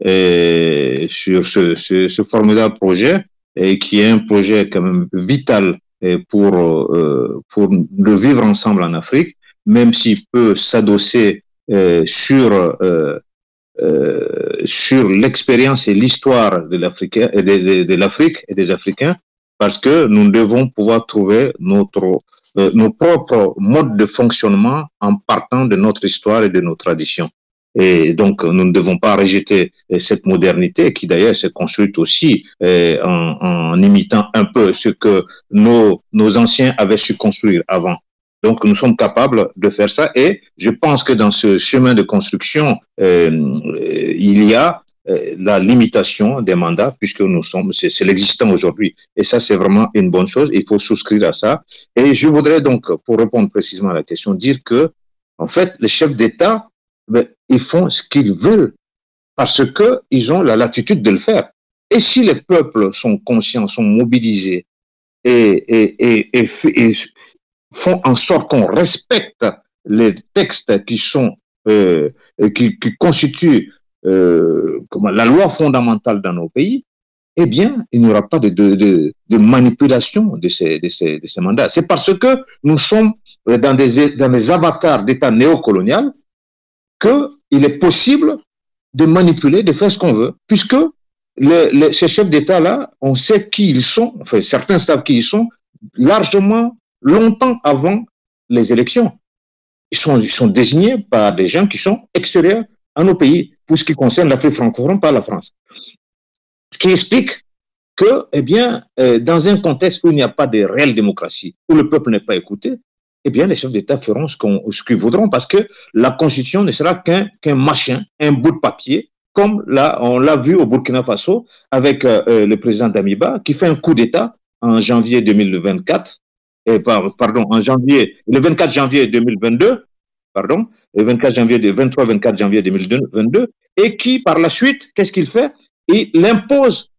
Speaker 6: sur ce formidable projet, qui est un projet quand même vital pour le vivre ensemble en Afrique, même s'il peut s'adosser sur l'expérience et l'histoire de l'Afrique et des Africains, parce que nous devons pouvoir trouver nos propres modes de fonctionnement en partant de notre histoire et de nos traditions. Et donc, nous ne devons pas rejeter cette modernité qui d'ailleurs s'est construite aussi en imitant un peu ce que nos anciens avaient su construire avant. Donc, nous sommes capables de faire ça. Et je pense que dans ce chemin de construction, il y a la limitation des mandats, puisque c'est l'existant aujourd'hui. Et ça, c'est vraiment une bonne chose. Il faut souscrire à ça. Et je voudrais donc, pour répondre précisément à la question, dire que, en fait, les chefs d'État, ils font ce qu'ils veulent parce qu'ils ont la latitude de le faire. Et si les peuples sont conscients, sont mobilisés et font en sorte qu'on respecte les textes qui constituent la loi fondamentale dans nos pays, eh bien, il n'y aura pas de manipulation de ces mandats. C'est parce que nous sommes dans des avatars d'État néocolonial qu'il est possible de manipuler, de faire ce qu'on veut, puisque ces chefs d'État-là, on sait qui ils sont, enfin certains savent qui ils sont, largement, longtemps avant les élections. Ils sont désignés par des gens qui sont extérieurs à nos pays, pour ce qui concerne l'Afrique francophone, par la France. Ce qui explique que, eh bien, dans un contexte où il n'y a pas de réelle démocratie, où le peuple n'est pas écouté, eh bien, les chefs d'État feront ce qu'ils voudront, parce que la Constitution ne sera qu'un machin, un bout de papier, comme on l'a vu au Burkina Faso avec le président Damiba, qui fait un coup d'État en janvier 2024, le 24 janvier 2022, le 23-24 janvier 2022, et qui, par la suite, qu'est-ce qu'il fait? Il impose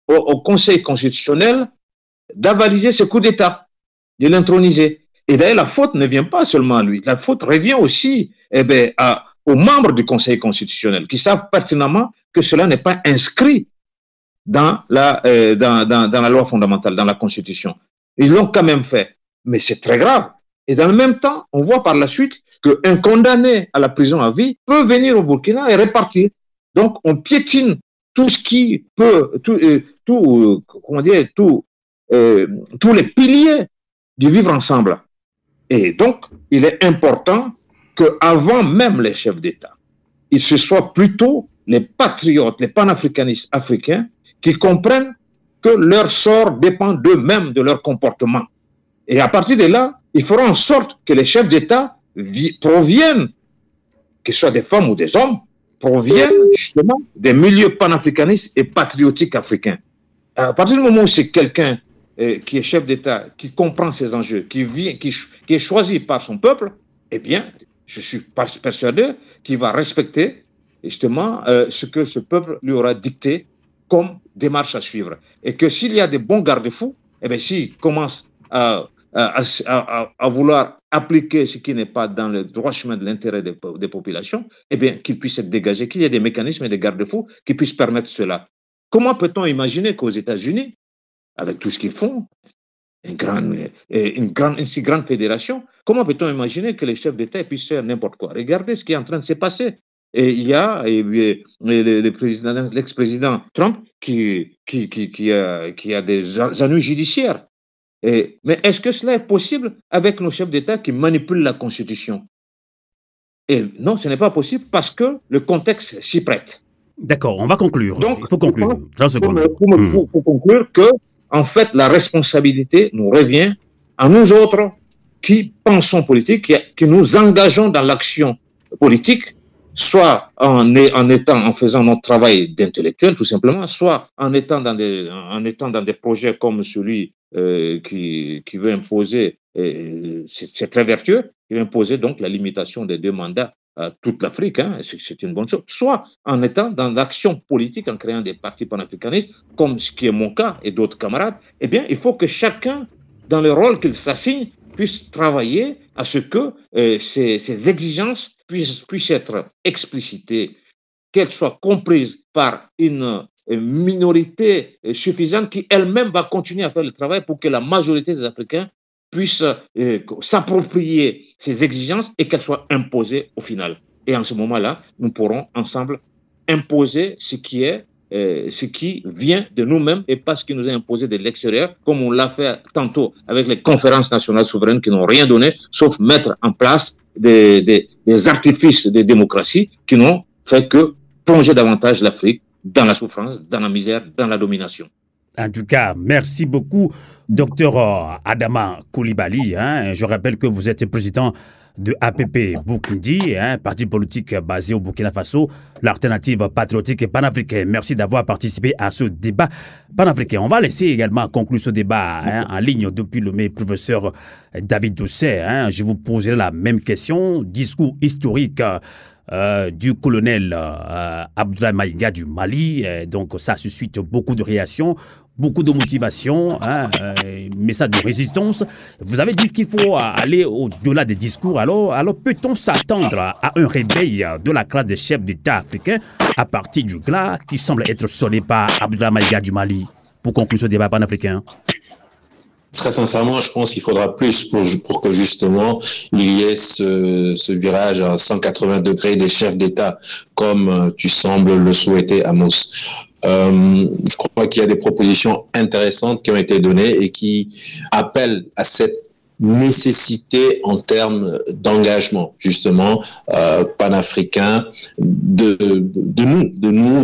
Speaker 6: au Conseil constitutionnel d'avaliser ce coup d'État, de l'introniser. Et d'ailleurs, la faute ne vient pas seulement à lui, la faute revient aussi aux membres du Conseil constitutionnel qui savent pertinemment que cela n'est pas inscrit dans la loi fondamentale, dans la Constitution. Ils l'ont quand même fait, mais c'est très grave. Et dans le même temps, on voit par la suite qu'un condamné à la prison à vie peut venir au Burkina et repartir. Donc, on piétine tout ce qui peut, tous les piliers du vivre ensemble. Et donc, il est important qu'avant même les chefs d'État, ce soit plutôt les patriotes, les panafricanistes africains qui comprennent que leur sort dépend d'eux-mêmes, de leur comportement. Et à partir de là, ils feront en sorte que les chefs d'État proviennent, que ce soit des femmes ou des hommes, proviennent justement des milieux panafricanistes et patriotiques africains. À partir du moment où c'est quelqu'un qui est chef d'État, qui comprend ses enjeux, qui est choisi par son peuple, eh bien, je suis persuadé qu'il va respecter justement ce que ce peuple lui aura dicté comme démarche à suivre. Et que s'il y a des bons garde-fous, eh bien, s'il commence à vouloir appliquer ce qui n'est pas dans le droit chemin de l'intérêt des populations, eh bien, qu'il puisse être dégagé, qu'il y ait des mécanismes et des garde-fous qui puissent permettre cela. Comment peut-on imaginer qu'aux États-Unis, avec tout ce qu'ils font, une si grande fédération, comment peut-on imaginer que les chefs d'État puissent faire n'importe quoi? Regardez ce qui est en train de se passer. Et il y a l'ex-président Trump qui a des ennuis judiciaires. Mais est-ce que cela est possible avec nos chefs d'État qui manipulent la Constitution? Et non, ce n'est pas possible parce que le contexte s'y prête.
Speaker 1: D'accord, on va conclure. Donc, il faut conclure.
Speaker 6: Pour conclure que, en fait, la responsabilité nous revient à nous autres qui pensons politique, qui nous engageons dans l'action politique, soit en faisant notre travail d'intellectuel, tout simplement, soit en étant dans des projets comme celui qui veut imposer, c'est très vertueux, qui veut imposer donc la limitation des 2 mandats à toute l'Afrique, hein, c'est une bonne chose, soit en étant dans l'action politique, en créant des partis panafricanistes, comme ce qui est mon cas et d'autres camarades. Eh bien, il faut que chacun, dans le rôle qu'il s'assigne, puisse travailler à ce que ces exigences puissent être explicitées, qu'elles soient comprises par une minorité suffisante qui elle-même va continuer à faire le travail pour que la majorité des Africains puissent s'approprier ces exigences et qu'elles soient imposées au final. Et en ce moment-là, nous pourrons ensemble imposer ce qui vient de nous-mêmes et pas ce qui nous est imposé de l'extérieur, comme on l'a fait tantôt avec les conférences nationales souveraines qui n'ont rien donné, sauf mettre en place des artifices de démocratie qui n'ont fait que plonger davantage l'Afrique dans la souffrance, dans la misère, dans la domination.
Speaker 1: En tout cas, merci beaucoup, Dr Adama Coulibaly. Je rappelle que vous êtes président de APP Boukindi, parti politique basé au Burkina Faso, l'alternative patriotique et panafricaine. Merci d'avoir participé à ce débat panafricain. On va laisser également conclure ce débat en ligne depuis le professeur David Doucet. Je vous poserai la même question. Discours historique du colonel Abdoulaye Maïga du Mali. Donc ça suscite beaucoup de réactions, beaucoup de motivation, message de résistance. Vous avez dit qu'il faut aller au-delà des discours. Alors peut-on s'attendre à un réveil de la classe des chefs d'État africains à partir du glas qui semble être sonné par Abdoulaye Maïga du Mali pour conclure ce débat panafricain?
Speaker 2: Très sincèrement, je pense qu'il faudra plus pour que justement il y ait ce virage à 180 degrés des chefs d'État, comme tu sembles le souhaiter, Amos. Je crois qu'il y a des propositions intéressantes qui ont été données et qui appellent à cette nécessité en termes d'engagement, justement, panafricain, de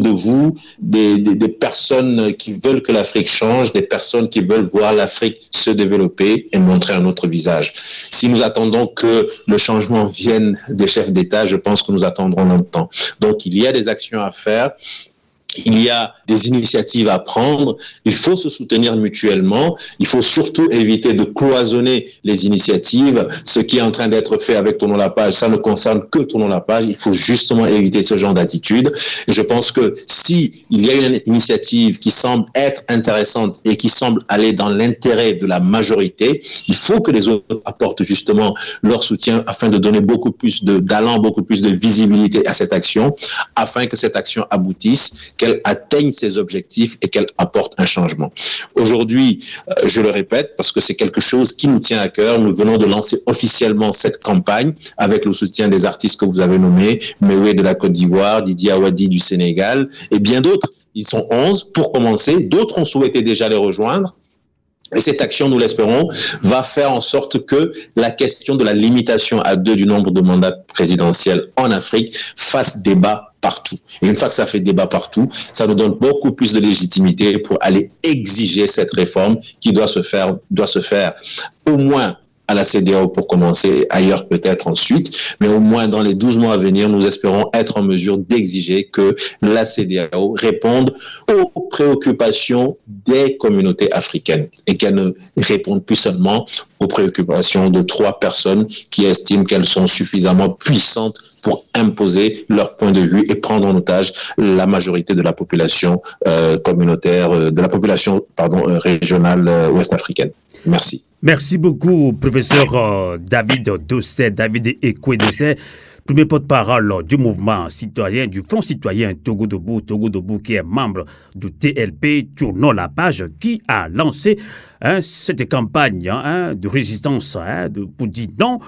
Speaker 2: vous, des personnes qui veulent que l'Afrique change, des personnes qui veulent voir l'Afrique se développer et montrer un autre visage. Si nous attendons que le changement vienne des chefs d'État, je pense que nous attendrons longtemps. Donc, il y a des actions à faire. Il y a des initiatives à prendre, il faut se soutenir mutuellement, il faut surtout éviter de cloisonner les initiatives. Ce qui est en train d'être fait avec Tournons la page, ça ne concerne que Tournons la page, il faut justement éviter ce genre d'attitude. Et je pense que si il y a une initiative qui semble être intéressante et qui semble aller dans l'intérêt de la majorité, il faut que les autres apportent justement leur soutien afin de donner beaucoup plus d'allant, beaucoup plus de visibilité à cette action, afin que cette action aboutisse, qu'elle atteigne ses objectifs et qu'elle apporte un changement. Aujourd'hui, je le répète, parce que c'est quelque chose qui nous tient à cœur, nous venons de lancer officiellement cette campagne avec le soutien des artistes que vous avez nommés, Mewe de la Côte d'Ivoire, Didier Awadi du Sénégal et bien d'autres. Ils sont 11 pour commencer. D'autres ont souhaité déjà les rejoindre. Et cette action, nous l'espérons, va faire en sorte que la question de la limitation à 2 du nombre de mandats présidentiels en Afrique fasse débat partout. Et une fois que ça fait débat partout, ça nous donne beaucoup plus de légitimité pour aller exiger cette réforme qui doit se faire au moins à la CEDEAO pour commencer, ailleurs peut-être ensuite, mais au moins dans les 12 mois à venir, nous espérons être en mesure d'exiger que la CEDEAO réponde aux préoccupations des communautés africaines et qu'elle ne réponde plus seulement aux préoccupations de 3 personnes qui estiment qu'elles sont suffisamment puissantes pour imposer leur point de vue et prendre en otage la majorité de la population communautaire, de la population régionale ouest-africaine. Merci.
Speaker 1: Merci beaucoup, professeur David Dosset, David Ekwe Dosset, premier porte-parole du mouvement citoyen, du Front citoyen Togo Debout, qui est membre du TLP, tournons la page, qui a lancé cette campagne de résistance pour dire non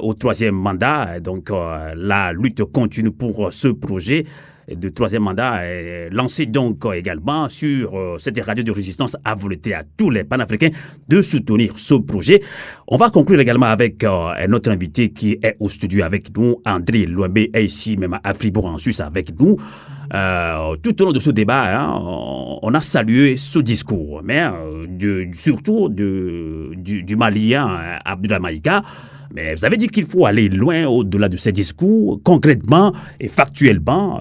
Speaker 1: au 3e mandat. Donc la lutte continue pour ce projet de 3e mandat est lancé donc également sur cette radio de résistance à volonté à tous les panafricains de soutenir ce projet. On va conclure également avec un autre invité qui est au studio avec nous, André Louembe est ici même à Fribourg en Suisse avec nous. Tout au long de ce débat, on a salué ce discours, mais surtout du Malien Abdoulaye Maïga. Mais vous avez dit qu'il faut aller loin au-delà de ces discours, concrètement et factuellement.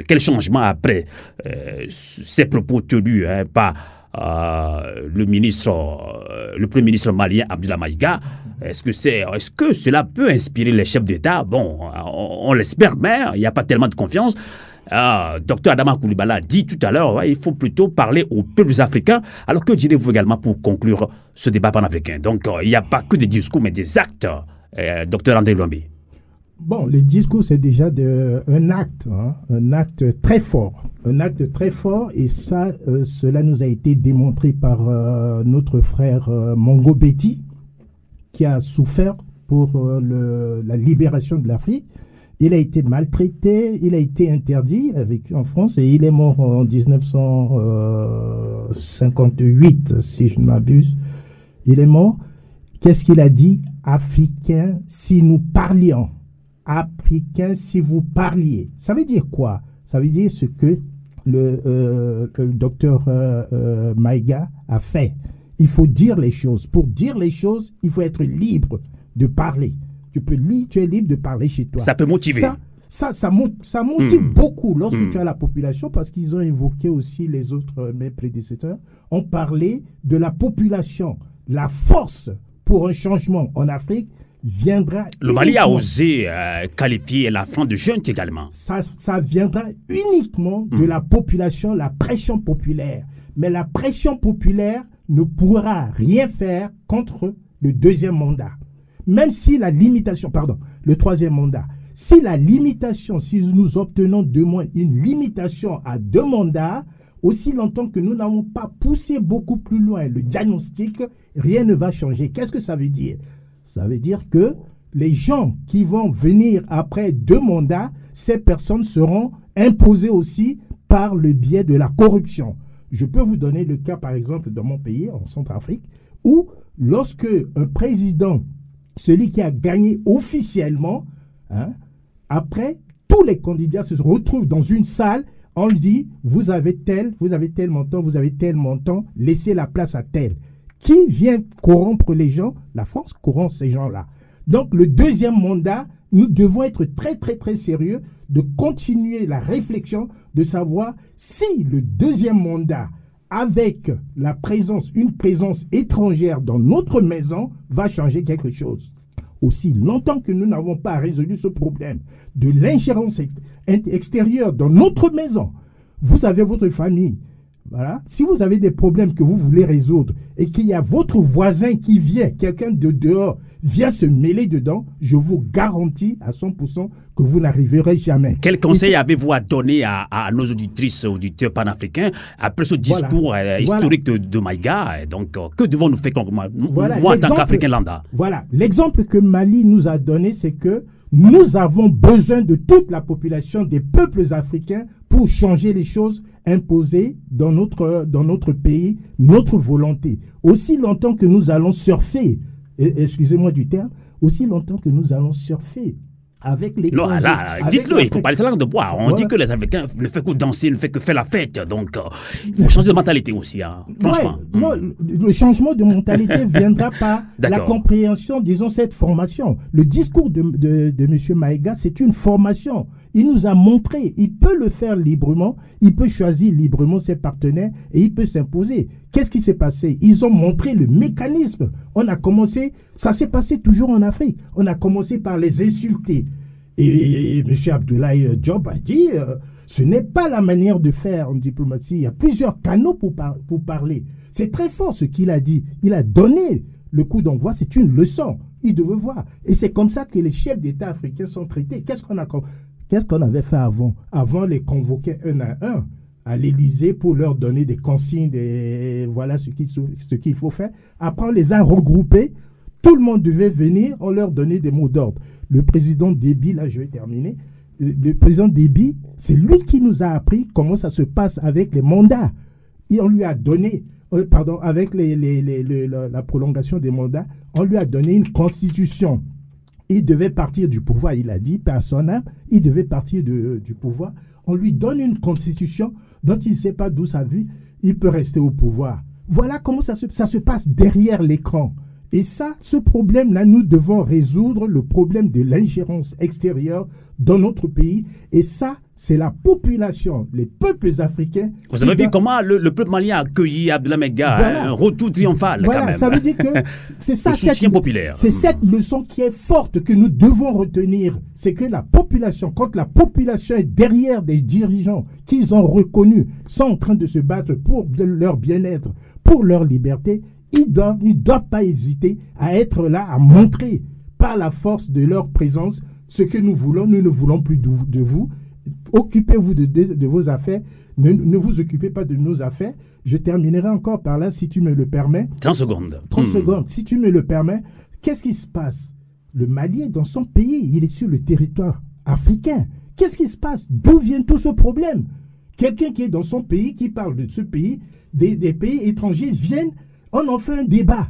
Speaker 1: Quel changement après ces propos tenus par le Premier ministre malien Abdoulaye Maïga? Est-ce que cela peut inspirer les chefs d'État? Bon, on l'espère, mais il n'y a pas tellement de confiance. Dr Adama Coulibaly dit tout à l'heure, il faut plutôt parler aux peuples africains. Alors que direz-vous également pour conclure ce débat panafricain? Donc il n'y a pas que des discours, mais des actes, Dr André Louembe.
Speaker 4: Bon, les discours, c'est déjà un acte très fort. Un acte très fort, et ça, cela nous a été démontré par notre frère Mongo Betty, qui a souffert pour la libération de l'Afrique. Il a été maltraité, il a été interdit, il a vécu en France et il est mort en 1958, si je ne m'abuse. Il est mort. Qu'est-ce qu'il a dit? Africains, si nous parlions. Africains, si vous parliez. Ça veut dire quoi? Ça veut dire ce que le docteur Maïga a fait. Il faut dire les choses. Pour dire les choses, il faut être libre de parler. Tu es libre de parler chez toi.
Speaker 1: Ça peut motiver.
Speaker 4: Ça motive beaucoup lorsque tu as la population, parce qu'ils ont évoqué aussi les autres, mes prédécesseurs, ont parlé de la population. La force pour un changement en Afrique viendra...
Speaker 1: Le Mali a osé qualifier la fin de jeûne également.
Speaker 4: Ça viendra uniquement de la population, la pression populaire. Mais la pression populaire ne pourra rien faire contre le 2e mandat. Même si la limitation, le 3e mandat, si nous obtenons une limitation à 2 mandats, aussi longtemps que nous n'avons pas poussé beaucoup plus loin le diagnostic, rien ne va changer. Qu'est-ce que ça veut dire? Ça veut dire que les gens qui vont venir après 2 mandats, ces personnes seront imposées aussi par le biais de la corruption. Je peux vous donner le cas, par exemple, dans mon pays, en Centrafrique, où lorsque un président, celui qui a gagné officiellement, après, tous les candidats se retrouvent dans une salle, on lui dit, vous avez tel montant, laissez la place à tel. Qui vient corrompre les gens? La France corrompt ces gens-là. Donc, le 2e mandat, nous devons être très, très, très sérieux de continuer la réflexion, de savoir si le 2e mandat, avec une présence étrangère dans notre maison, va changer quelque chose. Aussi longtemps que nous n'avons pas résolu ce problème de l'ingérence extérieure dans notre maison, vous avez votre famille. Voilà. Si vous avez des problèmes que vous voulez résoudre et qu'il y a votre voisin qui vient, quelqu'un de dehors vient se mêler dedans, je vous garantis à 100% que vous n'arriverez jamais.
Speaker 1: Quel conseil avez-vous à donner à nos auditrices et auditeurs panafricains après ce discours historique de Maïga? Donc, que devons-nous faire moi en tant qu'Africain lambda? Voilà.
Speaker 4: L'exemple que Mali nous a donné, c'est que nous avons besoin de toute la population des peuples africains pour changer les choses imposées dans notre pays, notre volonté. Aussi longtemps que nous allons surfer, excusez-moi du terme, aussi longtemps que nous allons surfer avec les
Speaker 1: non, là, dites-le, il faut parler sa langue de bois. On dit que les Africains ne font que danser, ne font que faire la fête. Donc, il faut changer de mentalité aussi, hein, franchement.
Speaker 4: Non, le changement de mentalité viendra par la compréhension, disons, cette formation. Le discours de M. Maïga, c'est une formation. Il nous a montré, il peut le faire librement, il peut choisir librement ses partenaires et il peut s'imposer. Qu'est-ce qui s'est passé? Ils ont montré le mécanisme. On a commencé, ça s'est passé toujours en Afrique. On a commencé par les insulter. Et M. Abdoulaye Diop a dit, ce n'est pas la manière de faire en diplomatie. Il y a plusieurs canaux pour parler. C'est très fort ce qu'il a dit. Il a donné le coup d'envoi, c'est une leçon. Il devait voir. Et c'est comme ça que les chefs d'État africains sont traités. Qu'est-ce qu'on avait fait avant? Avant, les convoquer un à un à l'Élysée pour leur donner des consignes, voilà ce qu'il faut faire. Après, on les a regroupés. Tout le monde devait venir, on leur donnait des mots d'ordre. Le président Déby, là je vais terminer, le président Déby, c'est lui qui nous a appris comment ça se passe avec les mandats. Et on lui a donné, avec la prolongation des mandats, on lui a donné une constitution. Il devait partir du pouvoir, il a dit, personne, il devait partir du pouvoir. On lui donne une constitution dont il ne sait pas d'où ça vient, il peut rester au pouvoir. Voilà comment ça se passe derrière l'écran. Et ça, ce problème-là, nous devons résoudre le problème de l'ingérence extérieure dans notre pays. Et ça, c'est la population, les peuples africains.
Speaker 1: Vous avez vu comment le peuple malien a accueilli Abdoulaye Maïga, voilà. Un retour triomphal quand même.
Speaker 4: Ça veut dire que c'est ça,
Speaker 1: le soutien populaire.
Speaker 4: C'est cette leçon qui est forte que nous devons retenir. C'est que la population, quand la population est derrière des dirigeants qu'ils ont reconnus, sont en train de se battre pour leur bien-être, pour leur liberté, ils ne doivent pas hésiter à être là, à montrer par la force de leur présence ce que nous voulons. Nous ne voulons plus de vous. Occupez-vous de vos affaires. Ne vous occupez pas de nos affaires. Je terminerai encore par là, si tu me le permets.
Speaker 1: 30 secondes.
Speaker 4: 30 secondes. Si tu me le permets, qu'est-ce qui se passe? Le Mali est dans son pays. Il est sur le territoire africain. Qu'est-ce qui se passe? D'où vient tout ce problème? Quelqu'un qui est dans son pays, qui parle de ce pays, des pays étrangers viennent. On en fait un débat.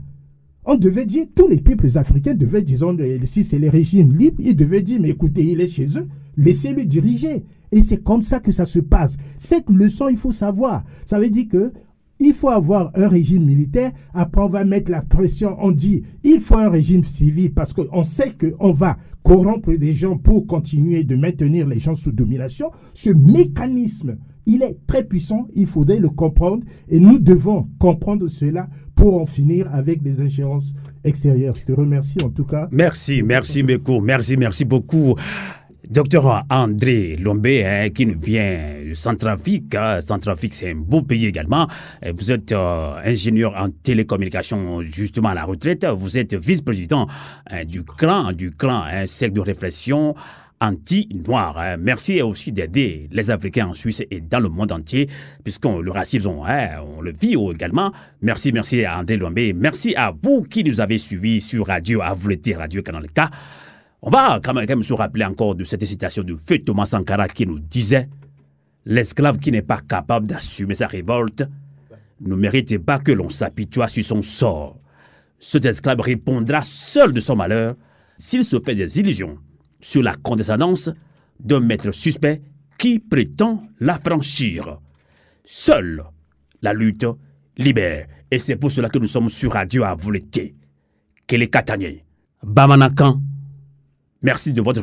Speaker 4: On devait dire, tous les peuples africains devaient, disons, si c'est les régimes libres, ils devaient dire, mais écoutez, il est chez eux, laissez-le diriger. Et c'est comme ça que ça se passe. Cette leçon, il faut savoir. Ça veut dire que il faut avoir un régime militaire. Après, on va mettre la pression. On dit, il faut un régime civil parce qu'on sait qu'on va corrompre des gens pour continuer de maintenir les gens sous domination. Ce mécanisme, il est très puissant. Il faudrait le comprendre. Et nous devons comprendre cela pour en finir avec les ingérences extérieures. Je te remercie en tout cas.
Speaker 1: Merci Mekou. Merci beaucoup. Docteur André Lombé, qui nous vient de Centrafrique. Centrafrique, c'est un beau pays également. Vous êtes ingénieur en télécommunication, justement à la retraite. Vous êtes vice-président du CRAN, un cercle de réflexion anti-noir. Merci aussi d'aider les Africains en Suisse et dans le monde entier, puisque le racisme, on le vit également. Merci à André Lombé. Merci à vous qui nous avez suivis sur Radio Avouleté, Radio Canal K. On va quand même se rappeler encore de cette citation de Feu Thomas Sankara qui nous disait « L'esclave qui n'est pas capable d'assumer sa révolte ne mérite pas que l'on s'apitoie sur son sort. Cet esclave répondra seul de son malheur s'il se fait des illusions sur la condescendance d'un maître suspect qui prétend l'affranchir. Seule la lutte libère. » Et c'est pour cela que nous sommes sur Radio Avouleté. Kele Katanye, Bamanakan. Merci de votre